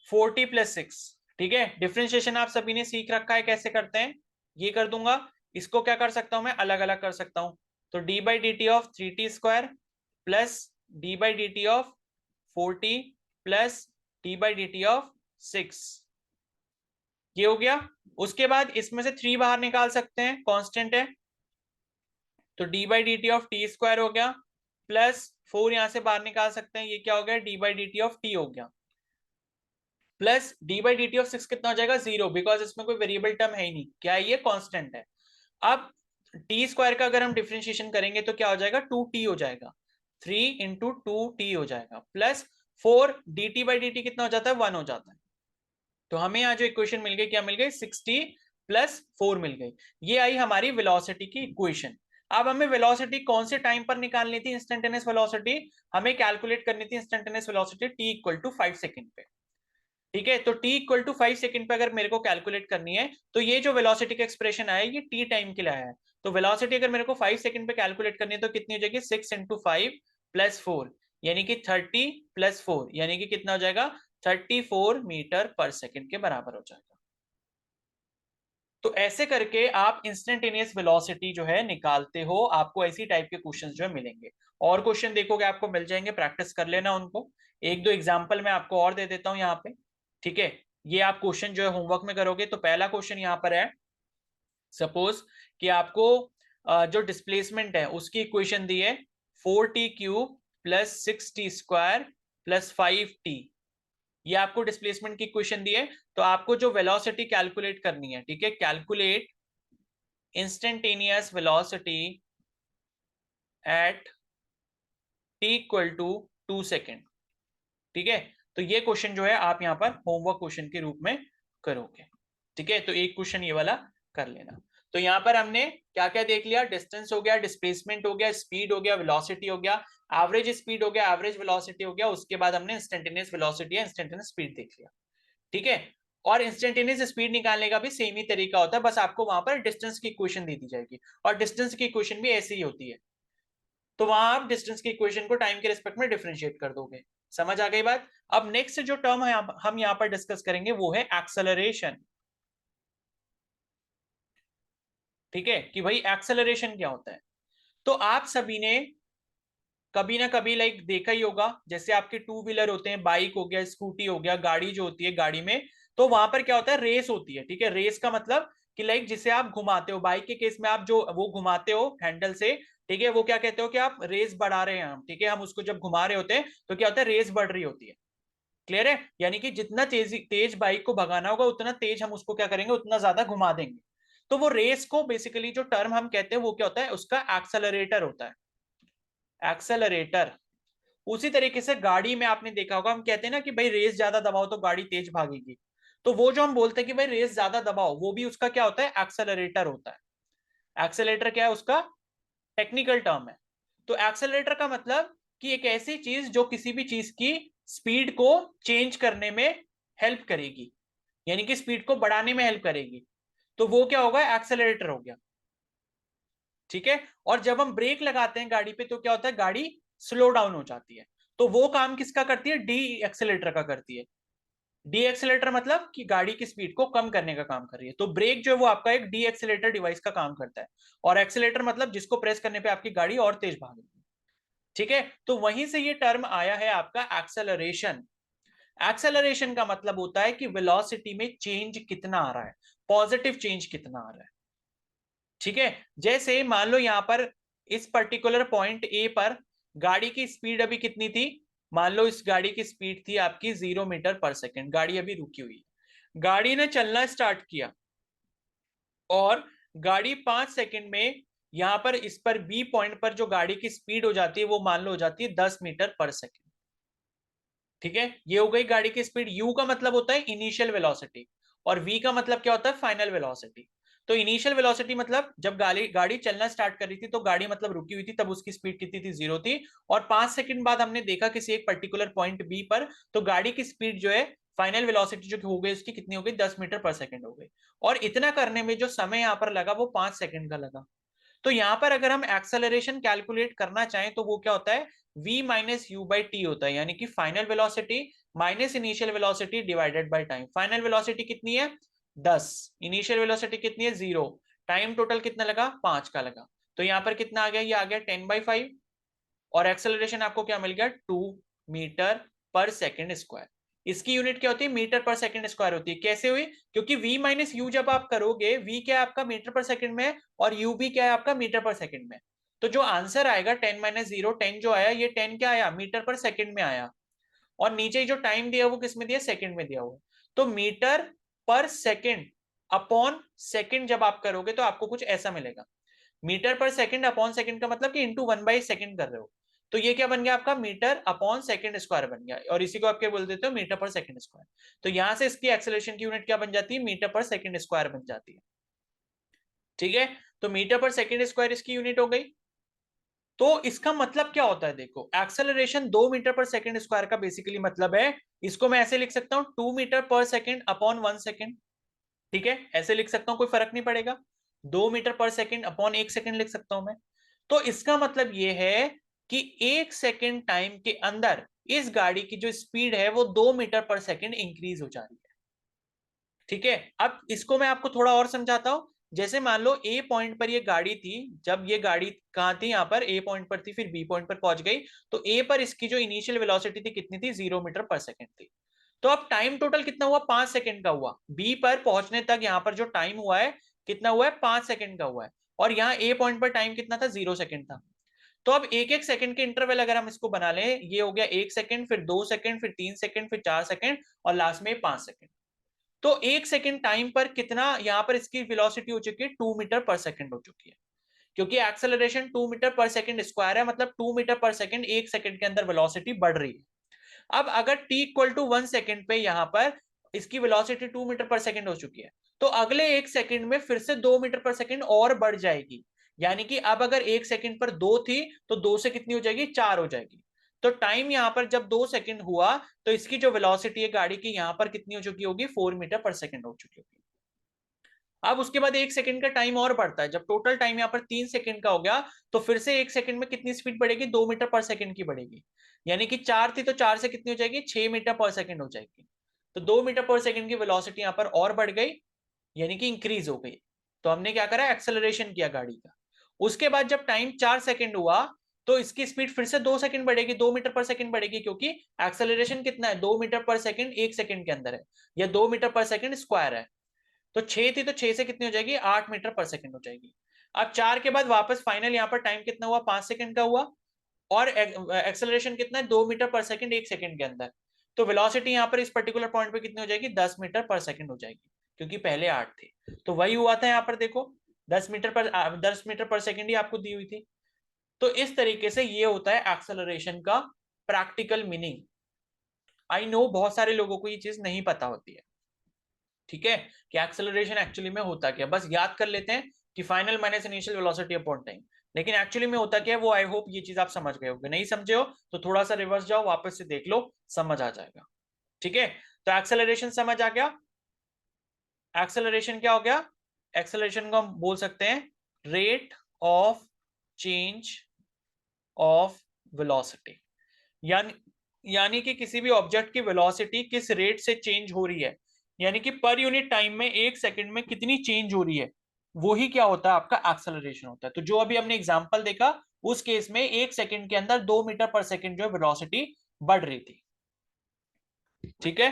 4t + 6। ठीक है, डिफरेंशिएशन आप सभी ने सीख रखा है कैसे करते हैं, ये कर दूंगा। इसको क्या कर सकता हूं मैं, अलग अलग कर सकता हूं, तो d/dt of 3t² plus d/dt of 4t plus d/dt of 6, ये हो गया। उसके बाद इसमें से 3 बाहर निकाल सकते हैं, कांस्टेंट है, तो d/dt ऑफ t² हो गया, प्लस 4 यहां से बाहर निकाल सकते हैं, ये क्या हो गया, d/dt ऑफ t हो गया, प्लस d/dt ऑफ 6 कितना हो जाएगा, 0, बिकॉज इसमें कोई वेरिएबल टर्म है ही नहीं, क्या है ये, कांस्टेंट है। अब t² का अगर हम डिफरेंशिएशन करेंगे तो क्या हो जाएगा, 2t हो जाएगा, 3 × 2t हो जाएगा, प्लस 4 dt/dt कितना हो जाता है, 1 हो जाता है। तो हमें यहाँ जो इक्वेशन मिल गई, क्या मिल गई, 6t + 4 मिल गई। ये आई हमारी वेलोसिटी की इक्वेशन। अब हमें वेलोसिटी कौन से टाइम पर निकालनी थी, इंस्टेंटेनियस वेलोसिटी हमें कैलकुलेट करनी थी, इंस्टेंटेनियस वेलोसिटी t = 5 सेकंड पे। ठीक है, तो t इक्वल टू 5 सेकंड पे अगर मेरे को कैलकुलेट करनी है तो ये जो वेलोसिटी का एक्सप्रेशन आया ये t टाइम के लिए आया है। तो वेलोसिटी अगर मेरे को 5 सेकंड पे कैलकुलेट करनी है तो कितनी हो जाएगी, 6 इंटू 5 प्लस 4 यानी कि 30 प्लस 4 यानी कि कितना हो जाएगा, 34 मीटर पर सेकंड के बराबर हो जाएगा। तो ऐसे करके आप इंस्टेंटेनियस वेलोसिटी जो है निकालते हो, आपको ऐसी टाइप के क्वेश्चंस जो है मिलेंगे। और क्वेश्चन देखोगे आपको मिल जाएंगे, प्रैक्टिस कर लेना उनको। एक दो एग्जांपल मैं आपको और दे देता हूं यहाँ पे, ठीक है। ये आप क्वेश्चन जो है होमवर्क में करोगे। तो पहला क्वेश्चन यहाँ पर है, सपोज कि आपको जो डिस्प्लेसमेंट है उसकी इक्वेशन दी है 4t³ plus 6t² plus 5t। ये आपको डिस्प्लेसमेंट की इक्वेशन दी है। तो आपको जो वेलोसिटी कैलकुलेट करनी है, ठीक है, calculate instantaneous velocity at t equal to 2 second. ठीक है, तो ये क्वेश्चन जो है आप यहाँ पर होमवर्क क्वेश्चन के रूप में करोगे। ठीक है, तो एक क्वेश्चन ये वाला कर लेना। तो यहाँ पर हमने क्या क्या देख लिया, डिस्टेंस हो गया, डिस्प्लेसमेंट हो गया, स्पीड हो गया, वेलोसिटी हो गया, एवरेज स्पीड हो गया, एवरेज वेलोसिटी हो गया। उसके बाद हमने इंस्टेंटेनियस वेलोसिटी या इंस्टेंटेनियस स्पीड देख लिया। ठीक है, और इंस्टेंटेनियस स्पीड निकालने का भी सेम ही तरीका होता है, बस आपको वहां पर डिस्टेंस की इक्वेशन दे दी जाएगी, और डिस्टेंस की इक्वेशन भी ऐसी ही होती है। तो वहां आप डिस्टेंस की इक्वेशन को टाइम के रिस्पेक्ट में डिफरेंशिएट कर दोगे। समझ आ गई बात। अब नेक्स्ट जो टर्म है हम यहाँ पर डिस्कस करेंगे वो है एक्सेलरेशन। ठीक है, कि भाई एक्सेलरेशन क्या होता है। तो आप सभी ने कभी ना कभी लाइक देखा ही होगा, जैसे आपके टू व्हीलर होते हैं, बाइक हो गया, स्कूटी हो गया, गाड़ी जो होती है, गाड़ी में तो वहां पर क्या होता है, रेस होती है। ठीक है, रेस का मतलब कि लाइक जिसे आप घुमाते हो, बाइक के केस में आप जो वो घुमाते हो हैंडल से, ठीक है, वो क्या कहते हो कि आप रेस बढ़ा रहे हैं हम। ठीक है, हम उसको जब घुमा रहे होते हैं तो क्या होता है, रेस बढ़ रही होती है। क्लियर है, यानी कि जितना तेज तेज बाइक को भगाना होगा उतना तेज हम उसको क्या करेंगे, उतना ज्यादा घुमा देंगे। तो वो रेस को बेसिकली जो टर्म हम कहते हैं वो क्या होता है, उसका एक्सेलरेटर होता है, एक्सेलरेटर। उसी तरीके से गाड़ी में आपने देखा होगा, हम कहते हैं ना कि भाई रेस ज्यादा दबाओ तो गाड़ी तेज भागेगी। तो वो जो हम बोलते हैं कि भाई रेस ज्यादा दबाओ, वो भी उसका क्या होता है, एक्सेलरेटर होता है। एक्सेलरेटर क्या है, उसका टेक्निकल टर्म है। तो एक्सेलरेटर का मतलब कि एक ऐसी चीज जो किसी भी चीज की स्पीड को चेंज करने में हेल्प करेगी, यानी कि स्पीड को बढ़ाने में हेल्प करेगी। तो वो क्या होगा, एक्सेलरेटर हो गया। ठीक है, और जब हम ब्रेक लगाते हैं गाड़ी पे तो क्या होता है, गाड़ी स्लो डाउन हो जाती है। तो वो काम किसका करती है, डी एक्सेलेटर का करती है। डी एक्सेलेटर मतलब कि गाड़ी की स्पीड को कम करने का काम कर रही है। तो ब्रेक जो है वो आपका एक डी एक्सेलेटर डिवाइस का काम करता है, और एक्सेलेटर मतलब जिसको प्रेस करने पे आपकी गाड़ी और तेज भागेगी। ठीक है, तो वहीं से ये टर्म आया है आपका एक्सेलरेशन। एक्सेलरेशन का मतलब होता है कि वेलोसिटी में चेंज कितना आ रहा है, पॉजिटिव चेंज कितना आ रहा है। ठीक है, जैसे मान लो यहां पर इस पर्टिकुलर पॉइंट ए पर गाड़ी की स्पीड अभी कितनी थी, मान लो इस गाड़ी की स्पीड थी आपकी 0 मीटर पर सेकेंड, गाड़ी अभी रुकी हुई है। गाड़ी ने चलना स्टार्ट किया और गाड़ी 5 सेकेंड में यहां पर इस पर बी पॉइंट पर जो गाड़ी की स्पीड हो जाती है वो मान लो हो जाती है 10 मीटर पर सेकेंड। ठीक है, ये हो गई गाड़ी की स्पीड। यू का मतलब होता है इनिशियल वेलोसिटी, और वी का मतलब क्या होता है, फाइनल वेलोसिटी। तो इनिशियल वेलोसिटी मतलब जब गाड़ी गाड़ी चलना स्टार्ट कर रही थी तो गाड़ी मतलब रुकी हुई थी, तब उसकी स्पीड कितनी थी, 0 थी। और 5 सेकंड बाद हमने देखा किसी एक पर्टिकुलर पॉइंट बी पर, तो गाड़ी की स्पीड जो है, फाइनल वेलोसिटी जो हो गई उसकी कितनी हो गई, 10 मीटर पर सेकेंड हो गई। और इतना करने में जो समय यहाँ पर लगा वो 5 सेकंड का लगा। तो यहां पर अगर हम एक्सेलरेशन कैलकुलेट करना चाहें तो वो क्या होता है, v minus you by T होता है, यानी कि final velocity minus initial velocity divided by time. Final velocity कितनी है, 10, इनिशियल वेलोसिटी कितनी है, 0, टाइम टोटल कितना लगा, 5 का लगा। तो यहां पर कितना आ गया, ये आ गया 10/5, और एक्सेलरेशन आपको क्या मिल गया, 2 मीटर पर सेकेंड स्क्वायर। इसकी यूनिट क्या होती है, मीटर पर सेकेंड स्क्वायर होती है। कैसे हुई, क्योंकि v माइनस यू जब आप करोगे, v क्या है आपका मीटर पर सेकेंड में, और यू भी क्या है आपका मीटर पर सेकेंड में। तो जो आंसर आएगा 10 - 0, 10 जो आया, ये 10 क्या आया, मीटर पर सेकेंड में आया। और नीचे जो टाइम दिया वो किस में दिया, सेकेंड में दिया हुआ। तो मीटर पर सेकेंड अपॉन सेकेंड जब आप करोगे तो आपको कुछ ऐसा मिलेगा। मीटर पर सेकंड अपॉन सेकंड का मतलब कि इंटू 1/सेकंड कर रहे हो। तो ये क्या बन गया आपका, मीटर अपॉन सेकंड स्क्वायर बन गया, और इसी को आप क्या बोल देते हो, मीटर पर सेकंड स्क्वायर। तो यहां से इसकी एक्सेलरेशन की यूनिट क्या बन जाती है, मीटर पर सेकंड स्क्वायर बन जाती है। ठीक है, तो मीटर पर सेकंड स्क्वायर इसकी यूनिट हो गई। तो इसका मतलब क्या होता है, देखो एक्सेलरेशन 2 मीटर पर सेकंड स्क्वायर का बेसिकली मतलब है, इसको मैं ऐसे लिख सकता हूं 2 मीटर पर सेकंड अपॉन 1 सेकंड। ठीक है, ऐसे लिख सकता हूं, कोई फर्क नहीं पड़ेगा। 2 मीटर पर सेकंड अपॉन 1 सेकंड लिख सकता हूं मैं। तो इसका मतलब ये है कि 1 सेकंड टाइम के अंदर इस गाड़ी की जो स्पीड है वो 2 मीटर पर सेकंड इंक्रीज हो जा रही है। ठीक है, अब इसको मैं आपको थोड़ा और समझाता हूं। जैसे मान लो ए पॉइंट पर ये गाड़ी थी, जब ये गाड़ी कहां थी, यहां पर ए पॉइंट पर थी, फिर बी पॉइंट पर पहुंच गई, तो ए पर इसकी जो इनिशियल वेलोसिटी थी कितनी थी, 0 मीटर पर सेकंड थी। तो अब टाइम टोटल कितना हुआ, 5 सेकंड का हुआ। बी पर पहुंचने तक यहां पर जो टाइम हुआ है कितना हुआ है, 5 सेकंड का हुआ है। और यहाँ ए पॉइंट पर टाइम कितना था, 0 सेकंड था। तो अब एक एक सेकंड के इंटरवल अगर हम इसको बना लें, ये हो गया 1 सेकंड, फिर 2 सेकंड, फिर 3 सेकंड, फिर 4 सेकंड, और लास्ट में 5 सेकंड। तो 1 सेकंड टाइम पर कितना यहां पर इसकी वेलोसिटी हो चुकी है, 2 मीटर पर सेकंड हो चुकी है। क्योंकि एक्सेलरेशन 2 मीटर पर सेकंड स्क्वायर है, मतलब 2 मीटर पर सेकंड 1 सेकंड के अंदर वेलोसिटी बढ़ रही है। अब अगर t इक्वल टू 1 सेकंड पे यहां पर इसकी वेलोसिटी 2 मीटर पर सेकंड हो चुकी है, तो अगले 1 सेकंड में फिर से 2 मीटर पर सेकंड और बढ़ जाएगी। यानी कि अब अगर 1 सेकंड पर 2 थी, तो 2 से कितनी हो जाएगी, 4 हो जाएगी। तो टाइम यहां पर जब 2 सेकंड हुआ, तो इसकी जो वेलोसिटी है गाड़ी की यहां पर कितनी हो चुकी होगी, 4 मीटर पर सेकंड हो चुकी होगी। अब उसके बाद 1 सेकंड का टाइम और बढ़ता है, जब टोटल टाइम यहाँ पर 3 सेकंड का हो गया, तो फिर से 1 सेकंड में कितनी स्पीड बढ़ेगी, 2 मीटर पर सेकंड की बढ़ेगी। यानी कि 4 थी, तो 4 से कितनी हो जाएगी, 6 मीटर पर सेकंड हो जाएगी। तो 2 मीटर पर सेकंड की वेलोसिटी यहाँ पर और बढ़ गई, यानी कि इंक्रीज हो गई। तो हमने क्या करा, एक्सेलरेशन किया गाड़ी का। उसके बाद जब टाइम 4 सेकंड हुआ, तो इसकी स्पीड फिर से 2 सेकंड बढ़ेगी, 2 मीटर पर सेकंड बढ़ेगी, क्योंकि एक्सेलरेशन कितना है, 2 मीटर पर सेकंड 1 सेकंड के अंदर है, या 2 मीटर पर सेकंड स्क्वायर है। तो 6 थी, तो 6 से कितनी हो जाएगी, 8 मीटर पर सेकंड हो जाएगी। अब 4 के बाद वापस फाइनल यहाँ पर टाइम कितना हुआ, 5 सेकंड का हुआ, और एक्सेलरेशन कितना है, 2 मीटर पर सेकंड 1 सेकंड के अंदर। तो वेलोसिटी यहाँ पर इस पर्टिकुलर पॉइंट पे कितनी हो जाएगी, 10 मीटर पर सेकंड हो जाएगी, क्योंकि पहले 8 थे। तो वही हुआ था यहाँ पर, देखो 10 मीटर पर सेकंड ही आपको दी हुई थी। तो इस तरीके से ये होता है एक्सेलरेशन का प्रैक्टिकल मीनिंग। आई नो बहुत सारे लोगों को ये चीज नहीं पता होती है, ठीक है, कि एक्सेलरेशन एक्चुअली में होता क्या, बस याद कर लेते हैं कि final minus initial velocity upon time. लेकिन एक्चुअली में होता क्या है वो आई होप ये चीज आप समझ गए होंगे। नहीं समझे हो तो थोड़ा सा रिवर्स जाओ, वापस से देख लो, समझ आ जाएगा। ठीक है, तो एक्सेलरेशन समझ आ गया। एक्सेलरेशन क्या हो गया, एक्सेलरेशन को हम बोल सकते हैं rate of change of velocity. यानी यानी कि किसी भी ऑब्जेक्ट की वेलोसिटी किस रेट से चेंज हो रही है, यानी कि पर यूनिट टाइम में 1 सेकंड में कितनी चेंज हो रही है, वो ही क्या होता है, आपका एक्सेलरेशन होता है। तो जो अभी हमने एग्जांपल देखा, उस केस में 1 सेकंड के अंदर 2 मीटर पर सेकंड जो है वेलोसिटी बढ़ रही थी। ठीक है,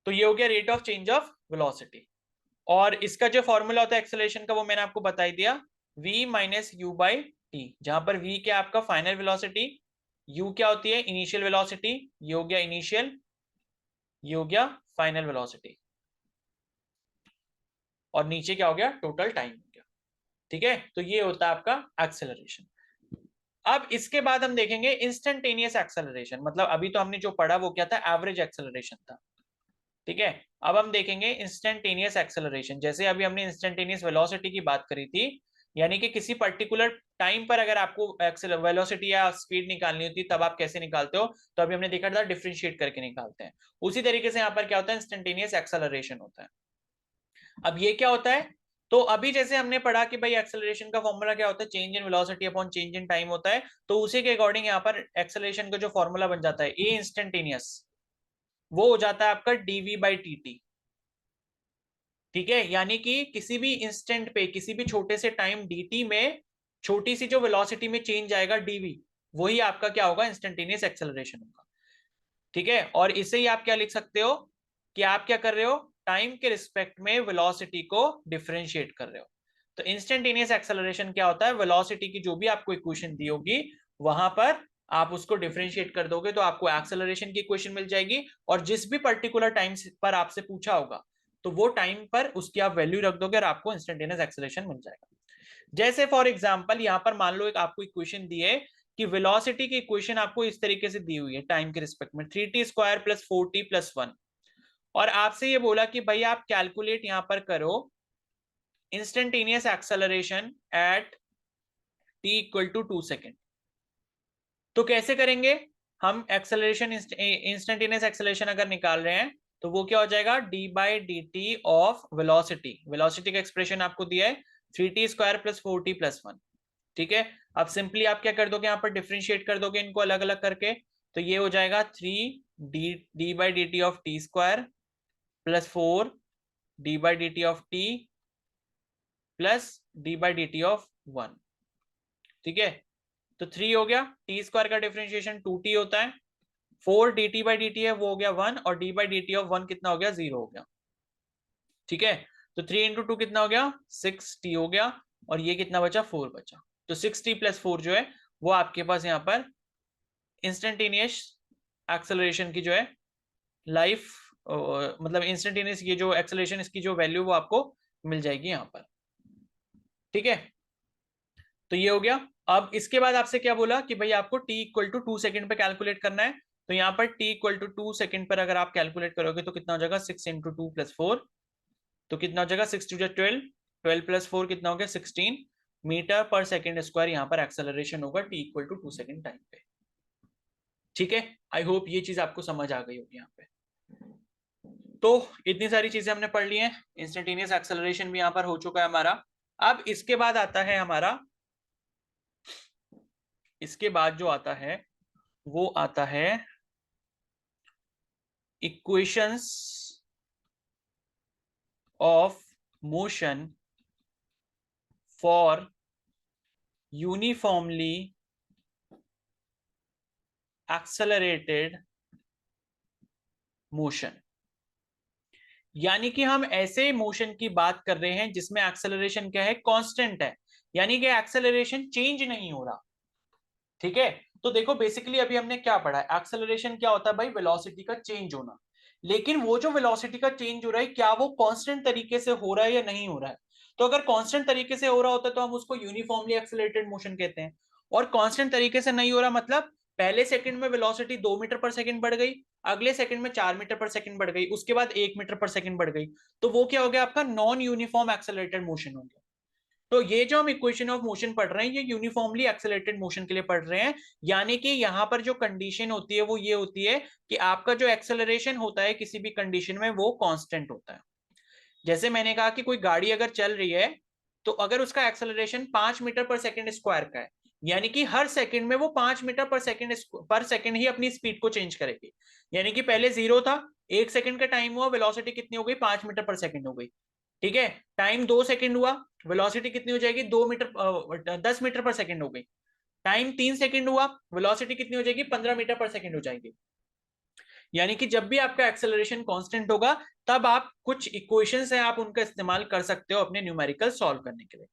तो ये हो गया rate of change of velocity. और इसका जो फॉर्मूला होता है एक्सेलरेशन का, वो मैंने आपको बता ही दिया, v minus you by T, जहां पर v क्या आपका फाइनल वेलोसिटी, u क्या होती है इनिशियल वेलोसिटी, ये हो गया इनिशियल, ये हो गया फाइनल वेलोसिटी, और नीचे क्या हो गया, टोटल टाइम हो गया। ठीक है, तो ये होता है आपका एक्सेलरेशन। अब इसके बाद हम देखेंगे इंस्टेंटेनियस एक्सेलरेशन, मतलब अभी तो हमने जो पढ़ा वो क्या था, एवरेज एक्सेलरेशन था। ठीक है, अब हम देखेंगे इंस्टेंटेनियस एक्सेलरेशन। जैसे अभी हमने इंस्टेंटेनियस वेलोसिटी की बात करी थी, यानी कि किसी पर्टिकुलर टाइम पर अगर आपको वेलोसिटी या स्पीड निकालनी होती तब आप कैसे निकालते हो, तो अभी हमने देखा था डिफरेंशिएट करके निकालते हैं। उसी तरीके से यहाँ पर क्या होता है, इंस्टेंटेनियस एक्सेलरेशन होता है। अब ये क्या होता है, तो अभी जैसे हमने पढ़ा कि भाई एक्सेलरेशन का फॉर्मूला क्या होता है, change in velocity upon change in time होता है। तो उसी के अकॉर्डिंग यहाँ पर एक्सेलरेशन का जो फॉर्मूला बन जाता है ए इंस्टेंटेनियस, वो हो जाता है आपका डीवी बाई टी टी। ठीक है, यानी कि किसी भी इंस्टेंट पे, किसी भी छोटे से टाइम dt में छोटी सी जो वेलोसिटी में चेंज आएगा dv, वही आपका क्या होगा, इंस्टेंटेनियस एक्सेलरेशन होगा। ठीक है, और इसे ही आप क्या लिख सकते हो, कि आप क्या कर रहे हो, टाइम के रिस्पेक्ट में वेलोसिटी को डिफरेंशिएट कर रहे हो। तो इंस्टेंटेनियस एक्सेलरेशन क्या होता है, वेलोसिटी की जो भी आपको इक्वेशन दी होगी, वहां पर आप उसको डिफरेंशिएट कर दोगे तो आपको एक्सेलरेशन की इक्वेशन मिल जाएगी। और जिस भी पर्टिकुलर टाइम पर आपसे पूछा होगा, तो वो टाइम पर उसकी आप वैल्यू रख दोगे और आपको इंस्टेंटेनियस एक्सेलरेशन मिल जाएगा। जैसे फॉर एग्जांपल यहां पर मान लो एक आपको इक्वेशन दी है, कि वेलोसिटी की इक्वेशन आपको इस तरीके से दी हुई है टाइम के रिस्पेक्ट में, 3t square plus 4t plus 1। और आपसे ये बोला कि भाई आप कैलकुलेट यहां पर करो instantaneous acceleration at t equal to 2 second. तो कैसे करेंगे हम? एक्सेलरेशन, इंस्टेंटेनियस एक्सेलरेशन अगर निकाल रहे हैं तो वो क्या हो जाएगा? D by D T of velocity. Velocity का एक्सप्रेशन आपको दिया है 3t² प्लस 4t+1। ठीक है, अब सिंपली आप क्या कर दोगे, यहाँ पर डिफ्रेंशिएट कर दोगे इनको अलग अलग करके, तो ये हो जाएगा 3 D by D T of t² plus 4 D by D T of T plus D by D T of 1। ठीक है, तो 3 हो गया, t² का डिफरेंशिएशन 2t होता है, 4 dt/dt है वो हो गया 1, और d/dt ऑफ 1 कितना हो गया? 0 हो गया। ठीक है, तो 3 इंटू 2 कितना हो गया? 6t हो गया, और ये कितना बचा? 4 बचा। तो 6t प्लस 4 जो है वो आपके पास यहाँ पर इंस्टेंटेनियस एक्सेलरेशन की जो है लाइफ, मतलब इंस्टेंटेनियस ये जो एक्सेलरेशन इसकी जो वैल्यू वो आपको मिल जाएगी यहाँ पर। ठीक है, तो ये हो गया। अब इसके बाद आपसे क्या बोला कि भाई आपको t इक्वल टू 2 सेकेंड पे कैलकुलेट करना है, तो यहाँ पर t इक्वल टू 2 सेकेंड पर अगर आप कैलकुलेट करोगे तो कितना हो जाएगा? 6 इंटू 2 प्लस 4, तो कितना हो जाएगा? 6 टू 12, 12 प्लस 4 कितना हो गया? 16 मीटर पर सेकेंड स्क्वायर यहाँ पर एक्सेलरेशन होगा t equal to 2 second time पे। ठीक है, आई होप ये चीज आपको समझ आ गई होगी यहाँ पे। तो इतनी सारी चीजें हमने पढ़ ली हैं, इंस्टेंटेनियस एक्सेलरेशन भी यहाँ पर हो चुका है हमारा। अब इसके बाद आता है हमारा, इसके बाद जो आता है वो आता है equations of motion for uniformly accelerated motion. यानी कि हम ऐसे मोशन की बात कर रहे हैं जिसमें एक्सेलरेशन क्या है? कांस्टेंट है, यानी कि एक्सेलरेशन चेंज नहीं हो रहा। ठीक है, तो देखो बेसिकली अभी हमने क्या पढ़ा है, एक्सेलरेशन क्या होता है भाई? वेलोसिटी का चेंज होना। लेकिन वो जो वेलोसिटी का चेंज हो रहा है क्या वो कांस्टेंट तरीके से हो रहा है या नहीं हो रहा है? तो अगर कांस्टेंट तरीके से हो रहा होता है तो हम उसको यूनिफॉर्मली एक्सेलरेटेड मोशन कहते हैं, और कांस्टेंट तरीके से नहीं हो रहा मतलब पहले सेकंड में वेलोसिटी 2 मीटर पर सेकंड बढ़ गई, अगले सेकंड में 4 मीटर पर सेकंड बढ़ गई, उसके बाद 1 मीटर पर सेकंड बढ़ गई, तो वो क्या हो गया? आपका नॉन यूनिफॉर्म एक्सेलरेटेड मोशन हो गया। तो ये जो हम इक्वेशन ऑफ मोशन पढ़ रहे हैं ये यूनिफॉर्मली एक्सेलरेटेड मोशन के लिए पढ़ रहे हैं, यानी कि यहां पर जो कंडीशन होती है वो ये होती है कि आपका जो एक्सेलरेशन होता है किसी भी कंडीशन में वो कांस्टेंट होता है। जैसे मैंने कहा कि कोई गाड़ी अगर चल रही है तो अगर उसका एक्सेलरेशन 5 मीटर पर सेकेंड स्क्वायर का है, यानी कि हर सेकंड में वो 5 मीटर पर सेकंड ही अपनी स्पीड को चेंज करेगी। यानी कि पहले 0 था, 1 सेकंड का टाइम हुआ, वेलोसिटी कितनी हो गई? 5 मीटर पर सेकंड हो गई। ठीक है, टाइम 2 सेकंड हुआ, वेलोसिटी कितनी हो जाएगी? 10 मीटर पर सेकंड हो गई। टाइम 3 सेकंड हुआ, वेलोसिटी कितनी हो जाएगी? 15 मीटर पर सेकंड हो जाएगी। यानी कि जब भी आपका एक्सेलरेशन कांस्टेंट होगा तब आप कुछ इक्वेशंस हैं आप उनका इस्तेमाल कर सकते हो अपने न्यूमेरिकल सॉल्व करने के लिए।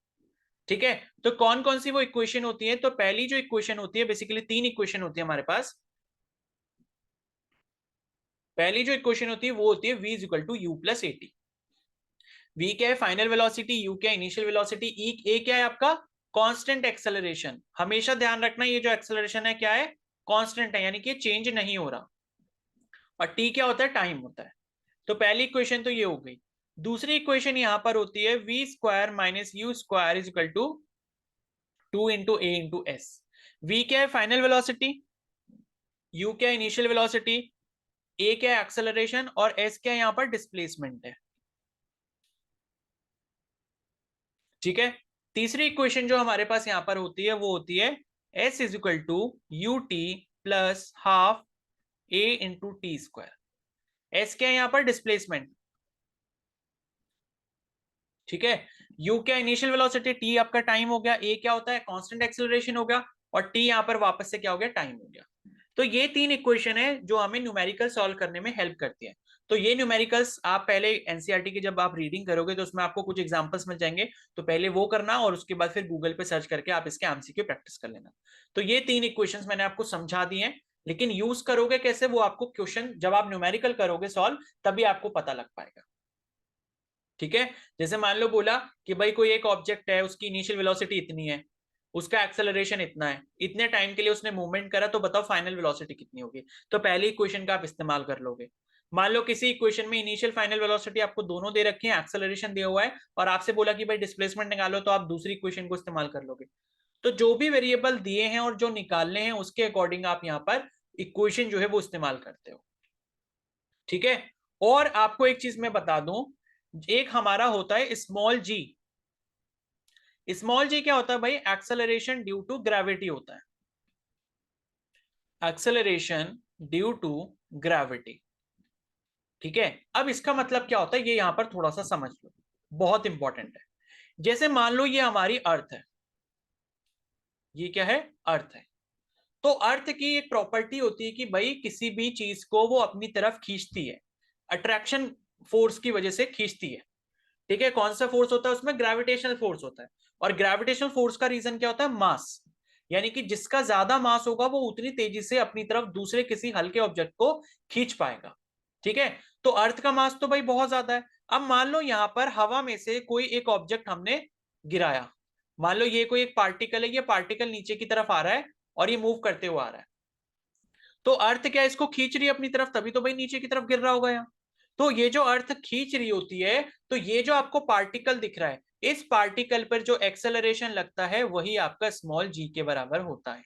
ठीक है, तो कौन कौन सी वो इक्वेशन होती है? तो पहली जो इक्वेशन होती है, बेसिकली 3 इक्वेशन होती है हमारे पास। पहली जो इक्वेशन होती है वो होती है v is equal to u plus a t. v क्या है? Final velocity. u क्या है? Initial velocity. ए क्या है आपका? Constant acceleration. हमेशा ध्यान रखना ये जो एक्सेलरेशन है क्या है? कांस्टेंट है, यानी कि चेंज नहीं हो रहा। और t क्या होता है? टाइम होता है। तो पहली इक्वेशन तो ये हो गई। दूसरी इक्वेशन यहां पर होती है v² minus u² is equal to 2 into a into s. v क्या है? Final velocity. u क्या है? Initial velocity. a क्या है? एक्सेलरेशन। और s क्या है? यहां पर डिस्प्लेसमेंट है। ठीक है, तीसरी इक्वेशन जो हमारे पास यहां पर होती है वो होती है s is equal to u t plus half a into t square. s क्या है? यहां पर डिस्प्लेसमेंट। ठीक है, u क्या? Initial velocity. t आपका टाइम हो गया। a क्या होता है? कांस्टेंट एक्सेलरेशन हो गया। और t यहां पर वापस से क्या हो गया? टाइम हो गया। तो ये 3 इक्वेशन है जो हमें न्यूमेरिकल सॉल्व करने में हेल्प करती है। तो ये न्यूमेरिकल्स आप पहले एनसीईआरटी की जब आप रीडिंग करोगे तो उसमें आपको कुछ एग्जांपल्स मिल जाएंगे, तो पहले वो करना और उसके बाद फिर गूगल पे सर्च करके आप इसके एमसीक्यू प्रैक्टिस कर लेना। तो ये 3 इक्वेशंस मैंने आपको समझा दी हैं, लेकिन यूज करोगे कैसे वो आपको क्वेश्चन जब आप न्यूमेरिकल करोगे सॉल्व तभी आपको पता लग पाएगा। ठीक है, जैसे मान लो बोला कि भाई कोई एक ऑब्जेक्ट है, उसकी इनिशियल वेलोसिटी इतनी है, उसका एक्सेलरेशन इतना है, इतने टाइम के लिए उसने मूवमेंट करा, तो बताओ फाइनल वेलोसिटी कितनी होगी? तो पहली इक्वेशन का आप इस्तेमाल कर लोगे। मान लो किसी इक्वेशन में इनिशियल फाइनल वेलोसिटी आपको दोनों दे रखे हैं, एक्सेलरेशन दिया हुआ है, और आपसे बोला कि भाई डिस्प्लेसमेंट निकालो, तो आप दूसरी इक्वेशन को इस्तेमाल कर लोगे। तो जो भी वेरिएबल दिए हैं और जो निकालने हैं उसके अकॉर्डिंग आप यहाँ पर इक्वेशन जो है वो इस्तेमाल करते हो, ठीक है। और आपको एक चीज मैं बता दूं, एक हमारा होता है स्मॉल जी। स्मॉल जी क्या होता है भाई? एक्सेलरेशन ड्यू टू ग्रेविटी होता है, एक्सेलरेशन ड्यू टू ग्रेविटी, ठीक है। अब इसका मतलब क्या होता है ये यहां पर थोड़ा सा समझ लो, बहुत इंपॉर्टेंट है। जैसे मान लो ये हमारी अर्थ है, ये क्या है? अर्थ है। तो अर्थ की एक प्रॉपर्टी होती है कि भाई किसी भी चीज को वो अपनी तरफ खींचती है, अट्रैक्शन फोर्स की वजह से खींचती है, ठीक है। कौन सा फोर्स होता है उसमें? ग्रेविटेशनल फोर्स होता है। और ग्रेविटेशनल फोर्स का रीजन क्या होता है? मास। यानी कि जिसका ज्यादा मास होगा वो उतनी तेजी से अपनी तरफ दूसरे किसी हल्के ऑब्जेक्ट को खींच पाएगा, ठीक है। तो अर्थ का मास तो भाई बहुत ज्यादा है। अब मान लो यहां पर हवा में से कोई एक ऑब्जेक्ट हमने गिराया, मान लो ये कोई एक पार्टिकल है, ये पार्टिकल नीचे की तरफ आ रहा है और ये मूव करते हुए आ रहा है, तो अर्थ क्या इसको खींच रही है अपनी तरफ, तभी तो भाई नीचे की तरफ गिर रहा होगा यहाँ। तो ये जो अर्थ खींच रही होती है, तो ये जो आपको पार्टिकल दिख रहा है, इस पार्टिकल पर जो एक्सेलरेशन लगता है वही आपका स्मॉल जी के बराबर होता है।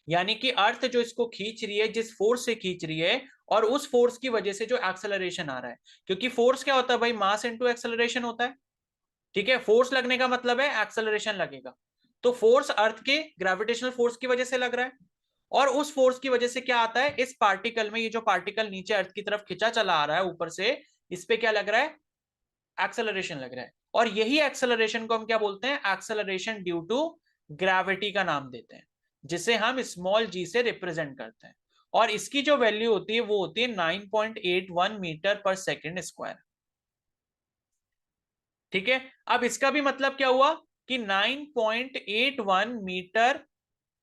यानी कि अर्थ जो इसको खींच रही है, जिस फोर्स से खींच रही है, और उस फोर्स की वजह से जो एक्सेलरेशन आ रहा है, क्योंकि फोर्स क्या होता है भाई? मास इनटू एक्सेलरेशन होता है, ठीक है। फोर्स लगने का मतलब है एक्सेलरेशन लगेगा। तो फोर्स अर्थ के ग्रेविटेशनल फोर्स की वजह से लग रहा है, और उस फोर्स की वजह से क्या आता है इस पार्टिकल में? ये जो पार्टिकल नीचे अर्थ की तरफ खिंचा चला आ रहा है ऊपर से, इस पे क्या लग रहा है? एक्सेलरेशन लग रहा है। और यही एक्सेलरेशन को हम क्या बोलते हैं? एक्सेलरेशन ड्यू टू ग्रेविटी का नाम देते हैं, जिसे हम स्मॉल जी से रिप्रेजेंट करते हैं। और इसकी जो वैल्यू होती है वो होती है 9.81 मीटर पर सेकेंड स्क्वायर, ठीक है। अब इसका भी मतलब क्या हुआ कि 9.81 मीटर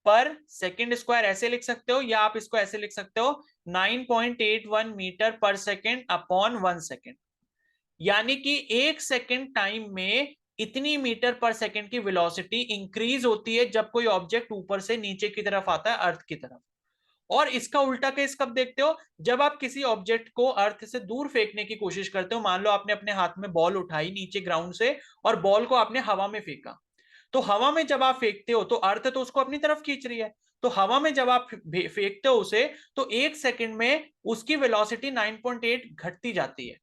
पर सेकेंड स्क्वायर ऐसे लिख सकते हो, या आप इसको ऐसे लिख सकते हो 9.81 मीटर पर सेकेंड अपॉन 1 सेकेंड। यानी कि 1 सेकेंड टाइम में इतनी मीटर पर सेकेंड की वेलोसिटी इंक्रीज होती है जब कोई ऑब्जेक्ट ऊपर से नीचे की तरफ आता है, अर्थ की तरफ। और इसका उल्टा केस कब देखते हो? जब आप किसी ऑब्जेक्ट को अर्थ से दूर फेंकने की कोशिश करते हो। मान लो आपने अपने हाथ में बॉल उठाई नीचे ग्राउंड से, और बॉल को आपने हवा में फेंका। तो हवा में जब आप फेंकते हो तो अर्थ तो उसको अपनी तरफ खींच रही है। तो हवा में जब आप फेंकते हो उसे, तो 1 सेकेंड में उसकी वेलोसिटी 9.8 घटती जाती है।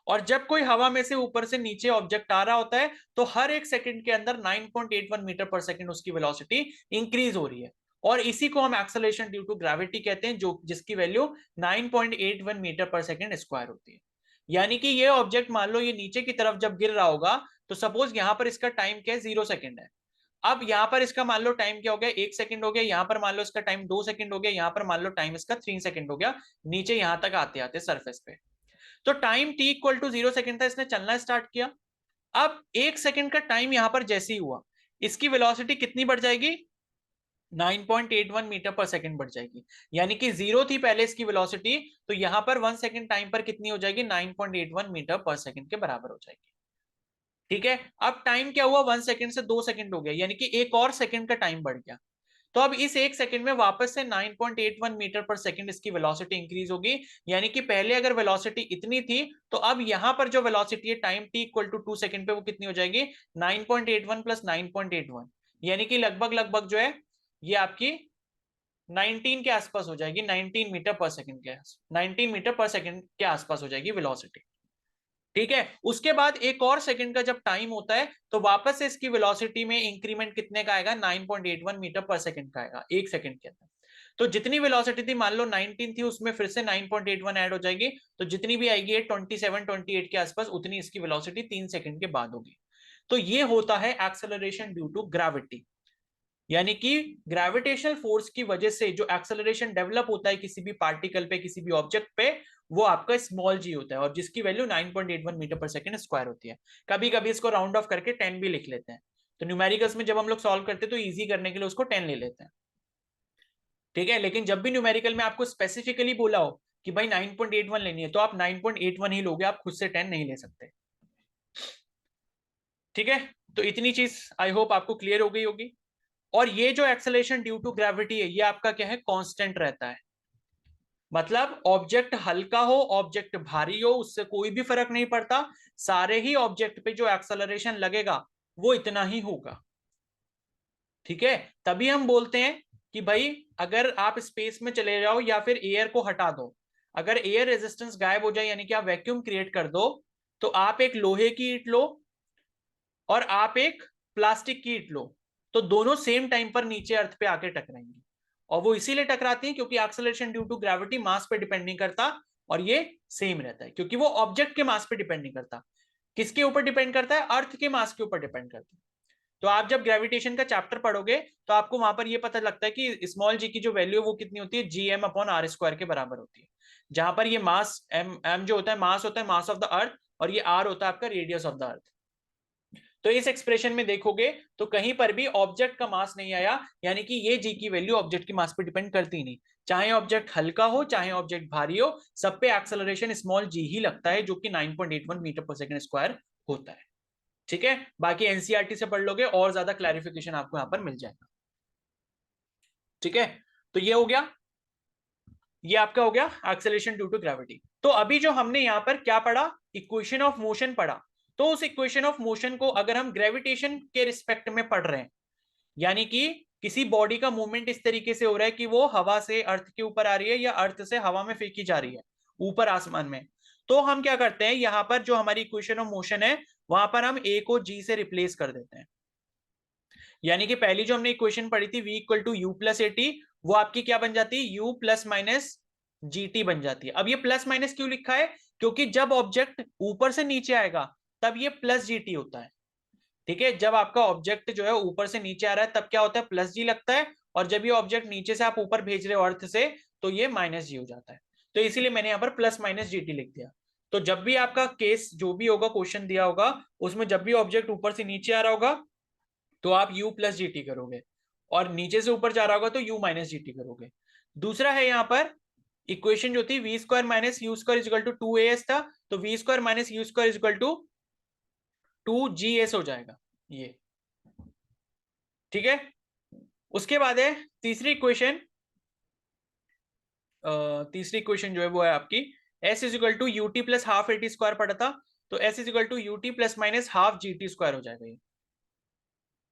और जब कोई हवा में से ऊपर से नीचे ऑब्जेक्ट आ रहा होता है, तो हर 1 सेकेंड के अंदर 9.81 मीटर पर सेकेंड उसकी वेलोसिटी इंक्रीज हो रही है। और इसी को हम एक्सेलरेशन ड्यू टू ग्रेविटी कहते हैं, जो जिसकी वैल्यू 9.81 मीटर पर सेकेंड स्क्वायर होती है। यानी कि ये ऑब्जेक्ट मान लो ये नीचे की तरफ जब गिर रहा होगा, तो सपोज यहां पर इसका टाइम क्या है? 0 सेकेंड है। अब यहां पर इसका मान लो टाइम क्या हो गया? 1 सेकेंड हो गया। यहां पर मान लो इसका टाइम 2 सेकेंड हो गया। यहां पर मान लो टाइम इसका 3 सेकेंड हो गया, नीचे यहां तक आते आते सरफेस पे। तो time t equal to 0 second था, इसने चलना स्टार्ट किया। अब 1 सेकेंड का टाइम यहां पर जैसे ही हुआ, इसकी वेलोसिटी कितनी बढ़ जाएगी? 9.81 मीटर पर सेकेंड बढ़ जाएगी। यानी कि 0 थी पहले इसकी वेलोसिटी, तो यहां पर 1 सेकेंड टाइम पर कितनी हो जाएगी? 9.81 मीटर पर सेकेंड के बराबर हो जाएगी, ठीक है। अब टाइम क्या हुआ? 1 सेकेंड से 2 सेकेंड हो गया, यानी कि एक और सेकेंड का टाइम बढ़ गया। तो अब इस 1 सेकेंड में वापस से 9.81 मीटर पर सेकेंड इसकी वेलोसिटी इंक्रीज होगी। यानी कि पहले अगर वेलोसिटी इतनी थी, तो अब यहां पर जो वेलोसिटी है time t equal to 2 second पे, वो कितनी हो जाएगी? 9.81 प्लस 9.81, यानी कि लगभग लगभग जो है ये आपकी 19 के आसपास हो जाएगी। 19 मीटर पर सेकेंड के 19 मीटर पर सेकेंड के आसपास हो जाएगी वेलोसिटी, ठीक है। उसके बाद एक और सेकंड का जब टाइम होता है, तो वापस से इसकी वेलोसिटी में इंक्रीमेंट कितने का आएगा? 9.81 मीटर पर सेकंड का आएगा 1 सेकंड के अंदर। तो जितनी वेलोसिटी थी, मान लो 19 थी, उसमें फिर से 9.81 ऐड हो जाएगी, तो जितनी भी आएगी 27 28 के आसपास, उतनी इसकी वेलोसिटी 3 सेकंड के बाद होगी। तो ये होता है एक्सेलरेशन ड्यू टू ग्रेविटी। यानी कि ग्रेविटेशनल फोर्स की वजह से जो एक्सेलरेशन डेवलप होता है किसी भी पार्टिकल पे, किसी भी ऑब्जेक्ट पे, वो आपका स्मॉल जी होता है, और जिसकी वैल्यू 9.81 मीटर पर सेकेंड स्क्वायर होती है। कभी कभी इसको राउंड ऑफ करके 10 भी लिख लेते हैं। तो न्यूमेरिकल्स में जब हम लोग सॉल्व करते हैं तो इजी करने के लिए उसको 10 ले लेते हैं, ठीक है। लेकिन जब भी न्यूमेरिकल में आपको स्पेसिफिकली बोला हो कि भाई 9.81 लेनी है, तो आप 9.81 ही लोगे, आप खुद से 10 नहीं ले सकते, ठीक है। तो इतनी चीज आई होप आपको क्लियर हो गई होगी। और ये जो एक्सेलरेशन ड्यू टू ग्रेविटी है, ये आपका क्या है? कांस्टेंट रहता है। मतलब ऑब्जेक्ट हल्का हो, ऑब्जेक्ट भारी हो, उससे कोई भी फर्क नहीं पड़ता, सारे ही ऑब्जेक्ट पे जो एक्सेलरेशन लगेगा वो इतना ही होगा। ठीक है, तभी हम बोलते हैं कि भाई अगर आप स्पेस में चले जाओ या फिर एयर को हटा दो, अगर एयर रेजिस्टेंस गायब हो जाए यानी कि आप वैक्यूम क्रिएट कर दो, तो आप एक लोहे की ईंट लो और आप एक प्लास्टिक की ईंट लो, तो दोनों सेम टाइम पर नीचे अर्थ पे आके टकराएंगी। और वो इसीलिए टकराती हैं क्योंकि एक्सेलरेशन ड्यू टू ग्रेविटी मास पे डिपेंड नहीं करता, और ये सेम रहता है क्योंकि वो ऑब्जेक्ट के मास पे डिपेंड नहीं करता। किसके ऊपर डिपेंड करता है? अर्थ के मास के ऊपर डिपेंड करता है। तो आप जब ग्रेविटेशन का चैप्टर पढ़ोगे तो आपको वहां पर ये पता लगता है कि स्मॉल जी की जो वैल्यू है वो कितनी होती है, gm/r² के बराबर होती है, जहां पर ये मास एम जो होता है मास होता है मास ऑफ द अर्थ, और ये आर होता है आपका रेडियस ऑफ द अर्थ। तो इस एक्सप्रेशन में देखोगे तो कहीं पर भी ऑब्जेक्ट का मास नहीं आया, यानी कि ये जी की वैल्यू ऑब्जेक्ट की मास पे डिपेंड करती नहीं, चाहे ऑब्जेक्ट हल्का हो चाहे ऑब्जेक्ट भारी हो, सब पे एक्सेलरेशन स्मॉल जी ही लगता है, जो कि 9.81 मीटर पर सेकंड स्क्वायर होता है। ठीक है, बाकी एनसीईआरटी से पढ़ लोगे और ज्यादा क्लैरिफिकेशन आपको यहां पर मिल जाएगा। ठीक है, तो ये हो गया, ये आपका हो गया एक्सेलरेशन ड्यू टू ग्रेविटी। तो अभी जो हमने यहां पर क्या पढ़ा, इक्वेशन ऑफ मोशन पढ़ा। तो उस इक्वेशन ऑफ मोशन को अगर हम ग्रेविटेशन के रिस्पेक्ट में पढ़ रहे हैं, यानी कि किसी बॉडी का मूवमेंट इस तरीके से हो रहा है कि वो हवा से अर्थ के ऊपर आ रही है या अर्थ से हवा में फेंकी जा रही है ऊपर आसमान में, तो हम क्या करते हैं, यहां पर जो हमारी इक्वेशन ऑफ मोशन है वहां पर हम ए को जी से रिप्लेस कर देते हैं। यानी कि पहली जो हमने इक्वेशन पढ़ी थी v = u+at, वो आपकी क्या बन जाती है, u plus minus G T बन जाती है। अब ये प्लस माइनस क्यों लिखा है, क्योंकि जब ऑब्जेक्ट ऊपर से नीचे आएगा तब ये प्लस जी टी होता है। ठीक है, जब आपका ऑब्जेक्ट जो है ऊपर से नीचे आ रहा है तब क्या होता है, प्लस जी लगता है, और जब ये ऑब्जेक्ट नीचे से आप ऊपर भेज रहे हो अर्थ से तो ये माइनस जी हो जाता है। तो इसीलिए मैंने यहाँ पर प्लस माइनस जी टी लिख दिया। तो जब भी आपका केस जो भी होगा, क्वेश्चन दिया होगा, उसमें जब भी ऑब्जेक्ट ऊपर से नीचे आ रहा होगा तो आप u प्लस जी टी करोगे, और नीचे से ऊपर जा रहा होगा तो u माइनस जी टी करोगे। दूसरा है यहाँ पर इक्वेशन जो थी v²-u²=2as था, तो v²-u²=2gs हो जाएगा ये। ठीक है, उसके बाद है तीसरी इक्वेशन, तीसरी इक्वेशन जो है वो है आपकी s=ut+12at² पढ़ा था, तो s=ut+-12 हो जाएगा ये।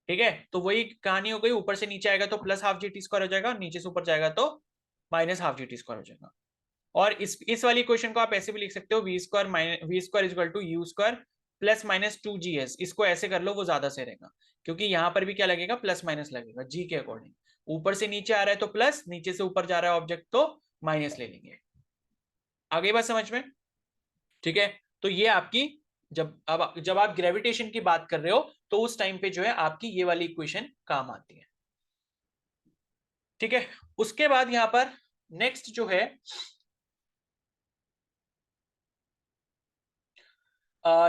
ठीक है, तो वही कहानी हो गई, ऊपर से नीचे आएगा तो +12 हो जाएगा, नीचे से ऊपर जाएगा तो -12 हो जाएगा। और इस वाली क्वेश्चन को आप ऐसे भी लिख सकते हो, v²=u² +-2gs, इसको ऐसे कर लो, वो ज्यादा सही रहेगा, क्योंकि यहां पर भी क्या लगेगा, प्लस माइनस लगेगा जी के अकॉर्डिंग। ऊपर से नीचे आ रहा है तो प्लस, नीचे से ऊपर जा रहा है ऑब्जेक्ट तो माइनस ले लेंगे। आगे बात समझ में? ठीक है, तो ये आपकी जब आप ग्रेविटेशन की बात कर रहे हो तो उस टाइम पे जो है आपकी ये वाली इक्वेशन काम आती है। ठीक है, उसके बाद यहां पर नेक्स्ट जो है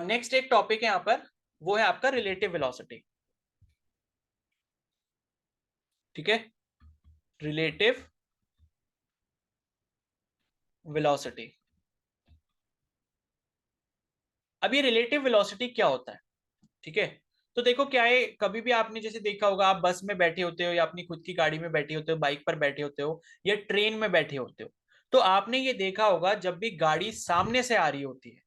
नेक्स्ट एक टॉपिक है यहां पर, वो है आपका रिलेटिव वेलोसिटी। ठीक है, रिलेटिव वेलोसिटी। अब ये रिलेटिव वेलोसिटी क्या होता है? ठीक है, तो देखो क्या है, कभी भी आपने जैसे देखा होगा, आप बस में बैठे होते हो या अपनी खुद की गाड़ी में बैठे होते हो, बाइक पर बैठे होते हो या ट्रेन में बैठे होते हो, तो आपने ये देखा होगा जब भी गाड़ी सामने से आ रही होती है,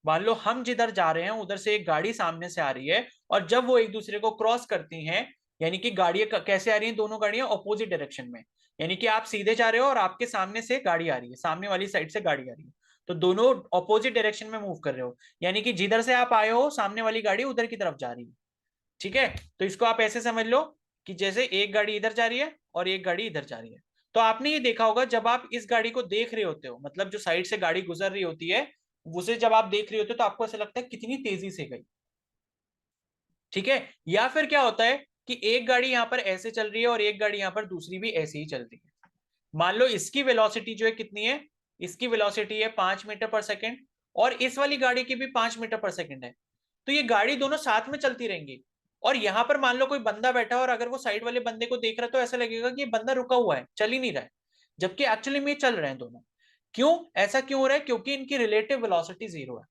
मान लो हम जिधर जा रहे हैं उधर से एक गाड़ी सामने से आ रही है, और जब वो एक दूसरे को क्रॉस करती हैं, यानी कि गाड़ियां कैसे आ रही हैं, दोनों गाड़ियां ऑपोजिट डायरेक्शन में, यानी कि आप सीधे जा रहे हो और आपके सामने से गाड़ी आ रही है, सामने वाली साइड से गाड़ी आ रही है, तो दोनों ऑपोजिट डायरेक्शन में मूव कर रहे हो, यानी कि जिधर से आप आए हो सामने वाली गाड़ी उधर की तरफ जा रही है। ठीक है, तो इसको आप ऐसे समझ लो कि जैसे एक गाड़ी इधर जा रही है और एक गाड़ी इधर जा रही है। तो आपने ये देखा होगा जब आप इस गाड़ी को देख रहे होते हो, मतलब जो साइड से गाड़ी गुजर रही होती है उसे जब आप देख रहे होते हो तो आपको ऐसा लगता है कितनी तेजी से गई। ठीक है, या फिर क्या होता है कि एक गाड़ी यहां पर ऐसे चल रही है और एक गाड़ी यहां पर दूसरी भी ऐसे ही चल रही है, मान लो इसकी वेलोसिटी जो है कितनी है, इसकी वेलोसिटी है 5 मीटर पर सेकेंड, और इस वाली गाड़ी की भी 5 मीटर पर सेकेंड है, तो ये गाड़ी दोनों साथ में चलती रहेंगी। और यहां पर मान लो कोई बंदा बैठा है और अगर वो साइड वाले बंदे को देख रहा है तो ऐसा लगेगा कि ये बंदा रुका हुआ है, चल ही नहीं रहा है, जबकि एक्चुअली में चल रहे हैं दोनों। क्यों ऐसा क्यों हो रहा है? क्योंकि इनकी रिलेटिव वेलोसिटी 0 है।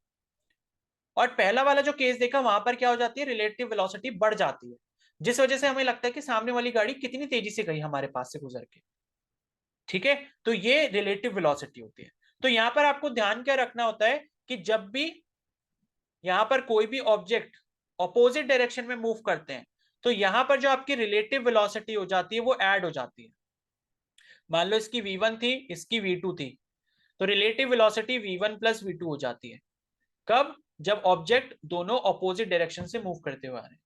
और पहला वाला जो केस देखा वहां पर क्या हो जाती है, रिलेटिव वेलोसिटी बढ़ जाती है, जिस वजह से हमें लगता है कि सामने वाली गाड़ी कितनी तेजी से गई हमारे पास से गुजर के। ठीक है, तो ये रिलेटिव वेलोसिटी होती है। तो यहां पर आपको ध्यान क्या रखना होता है कि जब भी यहां पर कोई भी ऑब्जेक्ट ऑपोजिट डायरेक्शन में मूव करते हैं, तो यहां पर जो आपकी रिलेटिव वेलोसिटी हो जाती है वो ऐड हो जाती है। मान लो इसकी v1 थी, इसकी v2 थी, तो relative velocity v1 plus v2 हो जाती है। कब? जब ऑब्जेक्ट दोनों ऑपोजिट डायरेक्शन से मूव करते हुए आ रहे हैं।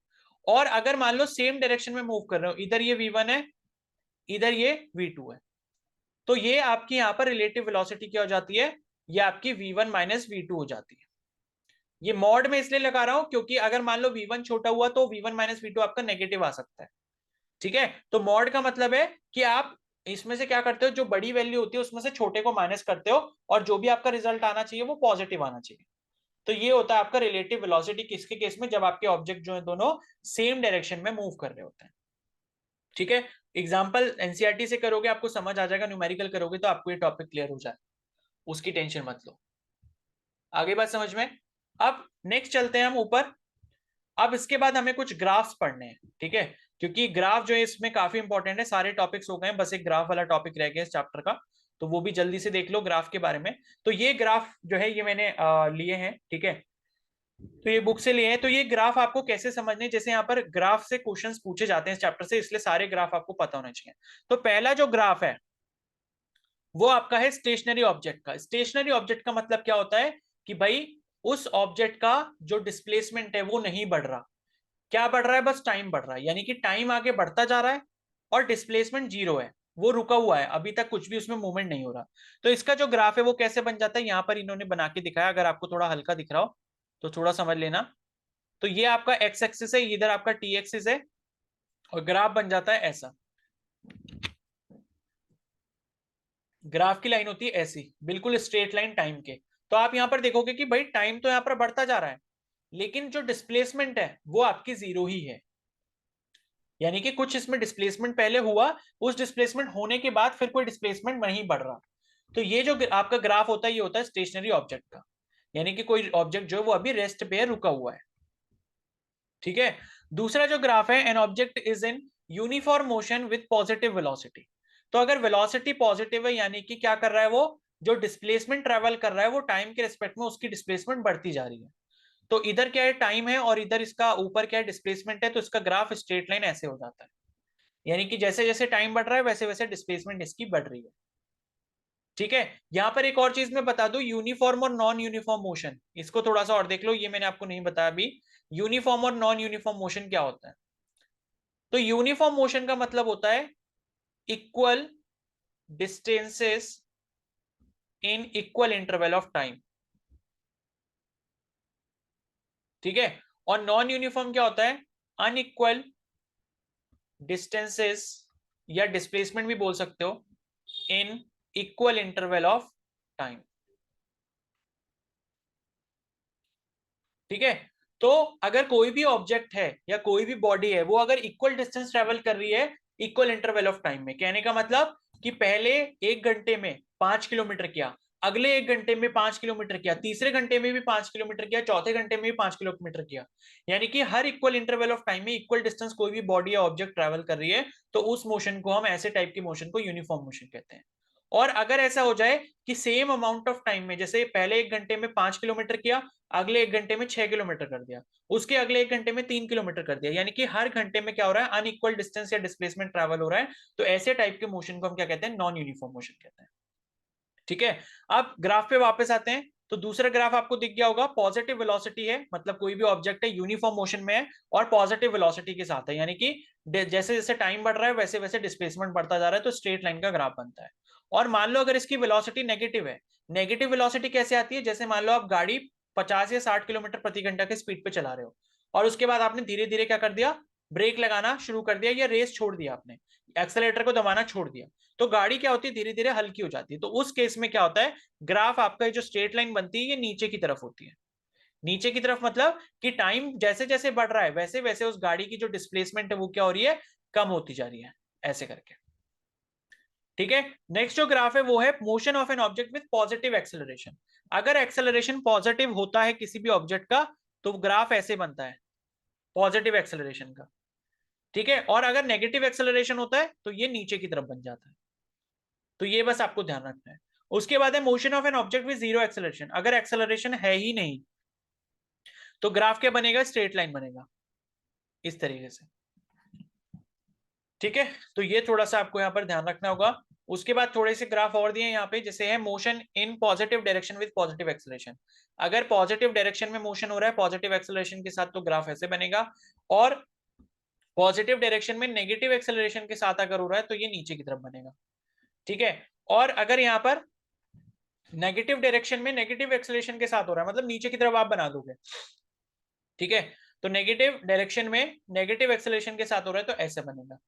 और अगर मान लो सेम डायरेक्शन में मूव कर रहे हो, इधर ये v1 है, इधर ये v2 है, तो ये आपकी यहां पर रिलेटिव वेलोसिटी क्या हो जाती है? ये आपकी v1 माइनस v2 हो जाती है। ये मॉड में इसलिए लगा रहा हूं क्योंकि अगर मान लो v1 छोटा हुआ तो v1 माइनस v2 आपका नेगेटिव आ सकता है। ठीक है, तो मॉड का मतलब है कि आप इसमें से क्या करते हो, जो बड़ी वैल्यू होती है उसमें से छोटे को माइनस करते हो, और जो भी आपका रिजल्ट आना चाहिए वो पॉजिटिव आना चाहिए। तो ये होता है आपका रिलेटिव वेलोसिटी किसके केस में? जब आपके ऑब्जेक्ट जो है दोनों सेम डायरेक्शन में मूव कर रहे होते हैं। ठीक है, एग्जाम्पल एनसीईआरटी से करोगे आपको समझ आ जाएगा, न्यूमेरिकल करोगे तो आपको ये टॉपिक क्लियर हो जाए, उसकी टेंशन मत लो। आगे बात समझ में? अब नेक्स्ट चलते हैं हम ऊपर। अब इसके बाद हमें कुछ ग्राफ्स पढ़ने हैं, ठीक है, क्योंकि ग्राफ जो है इसमें काफी इंपॉर्टेंट है। सारे टॉपिक्स हो गए, बस एक ग्राफ वाला टॉपिक रह गया इस चैप्टर का, तो वो भी जल्दी से देख लो ग्राफ के बारे में। तो ये ग्राफ जो है ये मैंने लिए हैं, ठीक है, तो ये बुक से लिए हैं। तो ये ग्राफ आपको कैसे समझने, जैसे यहाँ पर ग्राफ से क्वेश्चंस पूछे जाते हैं इस चैप्टर से, इसलिए सारे ग्राफ आपको पता होना चाहिए। तो पहला जो ग्राफ है वो आपका है स्टेशनरी ऑब्जेक्ट का। स्टेशनरी ऑब्जेक्ट का मतलब क्या होता है कि भाई उस ऑब्जेक्ट का जो डिस्प्लेसमेंट है वो नहीं बढ़ रहा। क्या बढ़ रहा है? बस टाइम बढ़ रहा है, यानी कि टाइम आगे बढ़ता जा रहा है और डिस्प्लेसमेंट जीरो है, वो रुका हुआ है, अभी तक कुछ भी उसमें मूवमेंट नहीं हो रहा। तो इसका जो ग्राफ है वो कैसे बन जाता है, यहां पर इन्होंने बना के दिखाया। अगर आपको थोड़ा हल्का दिख रहा हो तो थोड़ा समझ लेना। तो ये आपका एक्स एक्सिस है, इधर आपका टी एक्सिस है, और ग्राफ बन जाता है ऐसा। ग्राफ की लाइन होती है ऐसी, बिल्कुल स्ट्रेट लाइन टाइम के। तो आप यहां पर देखोगे कि भाई टाइम तो यहां पर बढ़ता जा रहा है, लेकिन जो डिस्प्लेसमेंट है वो आपकी जीरो ही है। यानी कि कुछ इसमें डिस्प्लेसमेंट पहले हुआ, उस डिस्प्लेसमेंट होने के बाद फिर कोई डिस्प्लेसमेंट नहीं बढ़ रहा। तो ये जो आपका ग्राफ होता है ये होता है स्टेशनरी ऑब्जेक्ट का, यानी कि कोई ऑब्जेक्ट जो है वो अभी रेस्ट पे रुका हुआ है। ठीक है, दूसरा जो ग्राफ है, an object is in uniform motion with positive velocity. तो अगर वेलोसिटी पॉजिटिव है, यानी कि क्या कर रहा है, वो जो डिस्प्लेसमेंट ट्रेवल कर रहा है वो टाइम के रिस्पेक्ट में उसकी डिस्प्लेसमेंट बढ़ती जा रही है। तो इधर क्या है, टाइम है, और इधर इसका ऊपर क्या है, डिस्प्लेसमेंट है। तो इसका ग्राफ स्ट्रेट लाइन ऐसे हो जाता है, यानी कि जैसे जैसे टाइम बढ़ रहा है वैसे वैसे डिस्प्लेसमेंट इसकी बढ़ रही है। ठीक है, यहां पर एक और चीज मैं बता दूं, यूनिफॉर्म और नॉन यूनिफॉर्म मोशन, इसको थोड़ा सा और देख लो, ये मैंने आपको नहीं बताया अभी। यूनिफॉर्म और नॉन यूनिफॉर्म मोशन क्या होता है? तो यूनिफॉर्म मोशन का मतलब होता है equal distances in equal interval of time. ठीक है, और नॉन यूनिफॉर्म क्या होता है? अनइक्वल डिस्टेंसेस, या डिस्प्लेसमेंट भी बोल सकते हो, in equal interval of time. ठीक है, तो अगर कोई भी ऑब्जेक्ट है या कोई भी बॉडी है वो अगर इक्वल डिस्टेंस ट्रेवल कर रही है इक्वल इंटरवल ऑफ टाइम में, कहने का मतलब कि पहले 1 घंटे में 5 किलोमीटर किया, अगले 1 घंटे में 5 किलोमीटर किया, तीसरे घंटे में भी 5 किलोमीटर किया, चौथे घंटे में भी 5 किलोमीटर किया, यानी कि हर इक्वल इंटरवल ऑफ टाइम में इक्वल डिस्टेंस कोई भी बॉडी या ऑब्जेक्ट ट्रेवल कर रही है, तो उस मोशन को हम ऐसे टाइप की मोशन को यूनिफॉर्म मोशन कहते हैं। और अगर ऐसा हो जाए कि सेम अमाउंट ऑफ टाइम में, जैसे पहले 1 घंटे में 5 किलोमीटर किया, अगले 1 घंटे में 6 किलोमीटर कर दिया, उसके अगले 1 घंटे में 3 किलोमीटर कर दिया, यानी कि हर घंटे में क्या हो रहा है, अनइक्वल डिस्टेंस या डिस्प्लेसमेंट ट्रैवल हो रहा है, तो ऐसे टाइप के मोशन को हम क्या कहते हैं, नॉन यूनिफॉर्म मोशन कहते हैं। ठीक है, अब ग्राफ पे वापस आते हैं। तो दूसरा ग्राफ आपको दिख गया होगा, पॉजिटिव वेलोसिटी है, मतलब कोई भी ऑब्जेक्ट है यूनिफॉर्म मोशन में है और पॉजिटिव वेलोसिटी के साथ है, यानी कि जैसे जैसे टाइम बढ़ रहा है वैसे वैसे डिस्प्लेसमेंट बढ़ता जा रहा है, तो स्ट्रेट लाइन का ग्राफ बनता है। और मान लो अगर इसकी वेलोसिटी नेगेटिव है, नेगेटिव वेलोसिटी कैसे आती है, जैसे मान लो आप गाड़ी 50 या 60 किलोमीटर प्रति घंटा के स्पीड पे चला रहे हो, और उसके बाद आपने धीरे धीरे क्या कर दिया, ब्रेक लगाना शुरू कर दिया, या रेस छोड़ दिया आपने, एक्सेलेरेटर को दबाना छोड़ दिया, तो गाड़ी क्या होती है, धीरे धीरे हल्की हो जाती है। तो उस केस में क्या होता है, ग्राफ आपका जो स्ट्रेट लाइन बनती है ये नीचे की तरफ होती है। नीचे की तरफ मतलब कि टाइम जैसे जैसे बढ़ रहा है वैसे वैसे उस गाड़ी की जो डिस्प्लेसमेंट है वो क्या हो रही है, कम होती जा रही है, ऐसे करके। ठीक है, नेक्स्ट जो ग्राफ है वो है motion of an object with positive acceleration. अगर एक्सेलरेशन पॉजिटिव होता है किसी भी ऑब्जेक्ट का तो ग्राफ ऐसे बनता है, पॉजिटिव एक्सेलरेशन का। ठीक है, और अगर नेगेटिव एक्सेलरेशन होता है तो ये नीचे की तरफ बन जाता है। तो ये बस आपको ध्यान रखना है। उसके बाद है motion of an object with zero acceleration. अगर एक्सेलरेशन है ही नहीं तो ग्राफ क्या बनेगा, स्ट्रेट लाइन बनेगा इस तरीके से। ठीक है, तो ये थोड़ा सा आपको यहाँ पर ध्यान रखना होगा। उसके बाद थोड़े से ग्राफ और दिए यहाँ पे, जैसे है motion in positive direction with positive acceleration. अगर पॉजिटिव डायरेक्शन में मोशन हो रहा है पॉजिटिव एक्सेलरेशन के साथ, तो ग्राफ ऐसे बनेगा, और पॉजिटिव डायरेक्शन में नेगेटिव एक्सेलरेशन के साथ अगर हो रहा है तो ये नीचे की तरफ बनेगा। ठीक है, और अगर यहाँ पर नेगेटिव डायरेक्शन में नेगेटिव एक्सेलरेशन के साथ हो रहा है, मतलब नीचे की तरफ आप बना दोगे। ठीक है, तो नेगेटिव डायरेक्शन में नेगेटिव एक्सेलरेशन के साथ हो रहा है तो ऐसे बनेगा।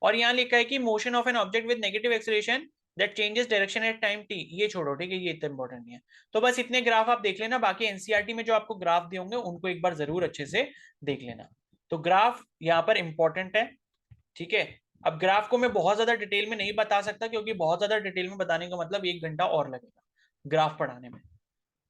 और यहाँ लिखा है कि motion of an object with negative acceleration that changes direction at time T, ये छोड़ो, ठीक है, ये इतना इंपॉर्टेंट नहीं है। तो बस इतने ग्राफ आप देख लेना, बाकी एनसीईआरटी में जो आपको ग्राफ दिए होंगे उनको एक बार जरूर अच्छे से देख लेना। तो ग्राफ यहाँ पर इंपॉर्टेंट है। ठीक है, अब ग्राफ को मैं बहुत ज्यादा डिटेल में नहीं बता सकता, क्योंकि बहुत ज्यादा डिटेल में बताने का मतलब 1 घंटा और लगेगा ग्राफ पढ़ाने में।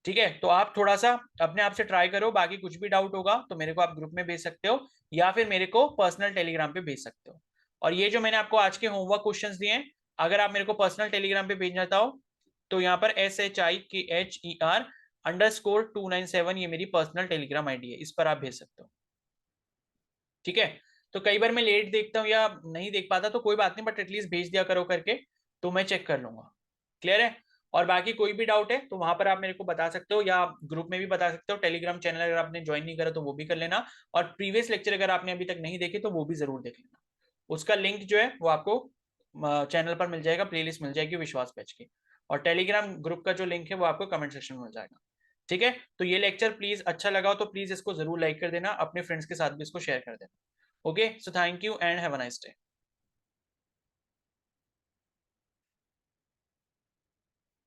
ठीक है, तो आप थोड़ा सा अपने आप से ट्राई करो, बाकी कुछ भी डाउट होगा तो मेरे को आप ग्रुप में भेज सकते हो, या फिर मेरे को पर्सनल टेलीग्राम पे भेज सकते हो। और ये जो मैंने आपको आज के होमवर्क क्वेश्चंस दिए हैं, अगर आप मेरे को पर्सनल टेलीग्राम पे भेजना चाहो तो यहाँ पर SHIKHER_297 ये मेरी पर्सनल टेलीग्राम आईडी है, इस पर आप भेज सकते हो। ठीक है, तो कई बार मैं लेट देखता हूँ या नहीं देख पाता तो कोई बात नहीं, बट एटलीस्ट भेज दिया करो करके, तो मैं चेक कर लूंगा। क्लियर है? और बाकी कोई भी डाउट है तो वहां पर आप मेरे को बता सकते हो, या ग्रुप में भी बता सकते हो। टेलीग्राम चैनल अगर आपने ज्वाइन नहीं करा तो वो भी कर लेना, और प्रीवियस लेक्चर अगर आपने अभी तक नहीं देखे तो वो भी जरूर देख लेना। उसका लिंक जो है वो आपको चैनल पर मिल जाएगा, प्लेलिस्ट मिल जाएगी विश्वास बैच की, और टेलीग्राम ग्रुप का जो लिंक है वो आपको कमेंट सेक्शन में मिल जाएगा। ठीक है, तो ये लेक्चर प्लीज अच्छा लगा हो तो प्लीज इसको जरूर लाइक कर देना, अपने फ्रेंड्स के साथ भी इसको शेयर कर देना। Okay, so thank you and have a nice day.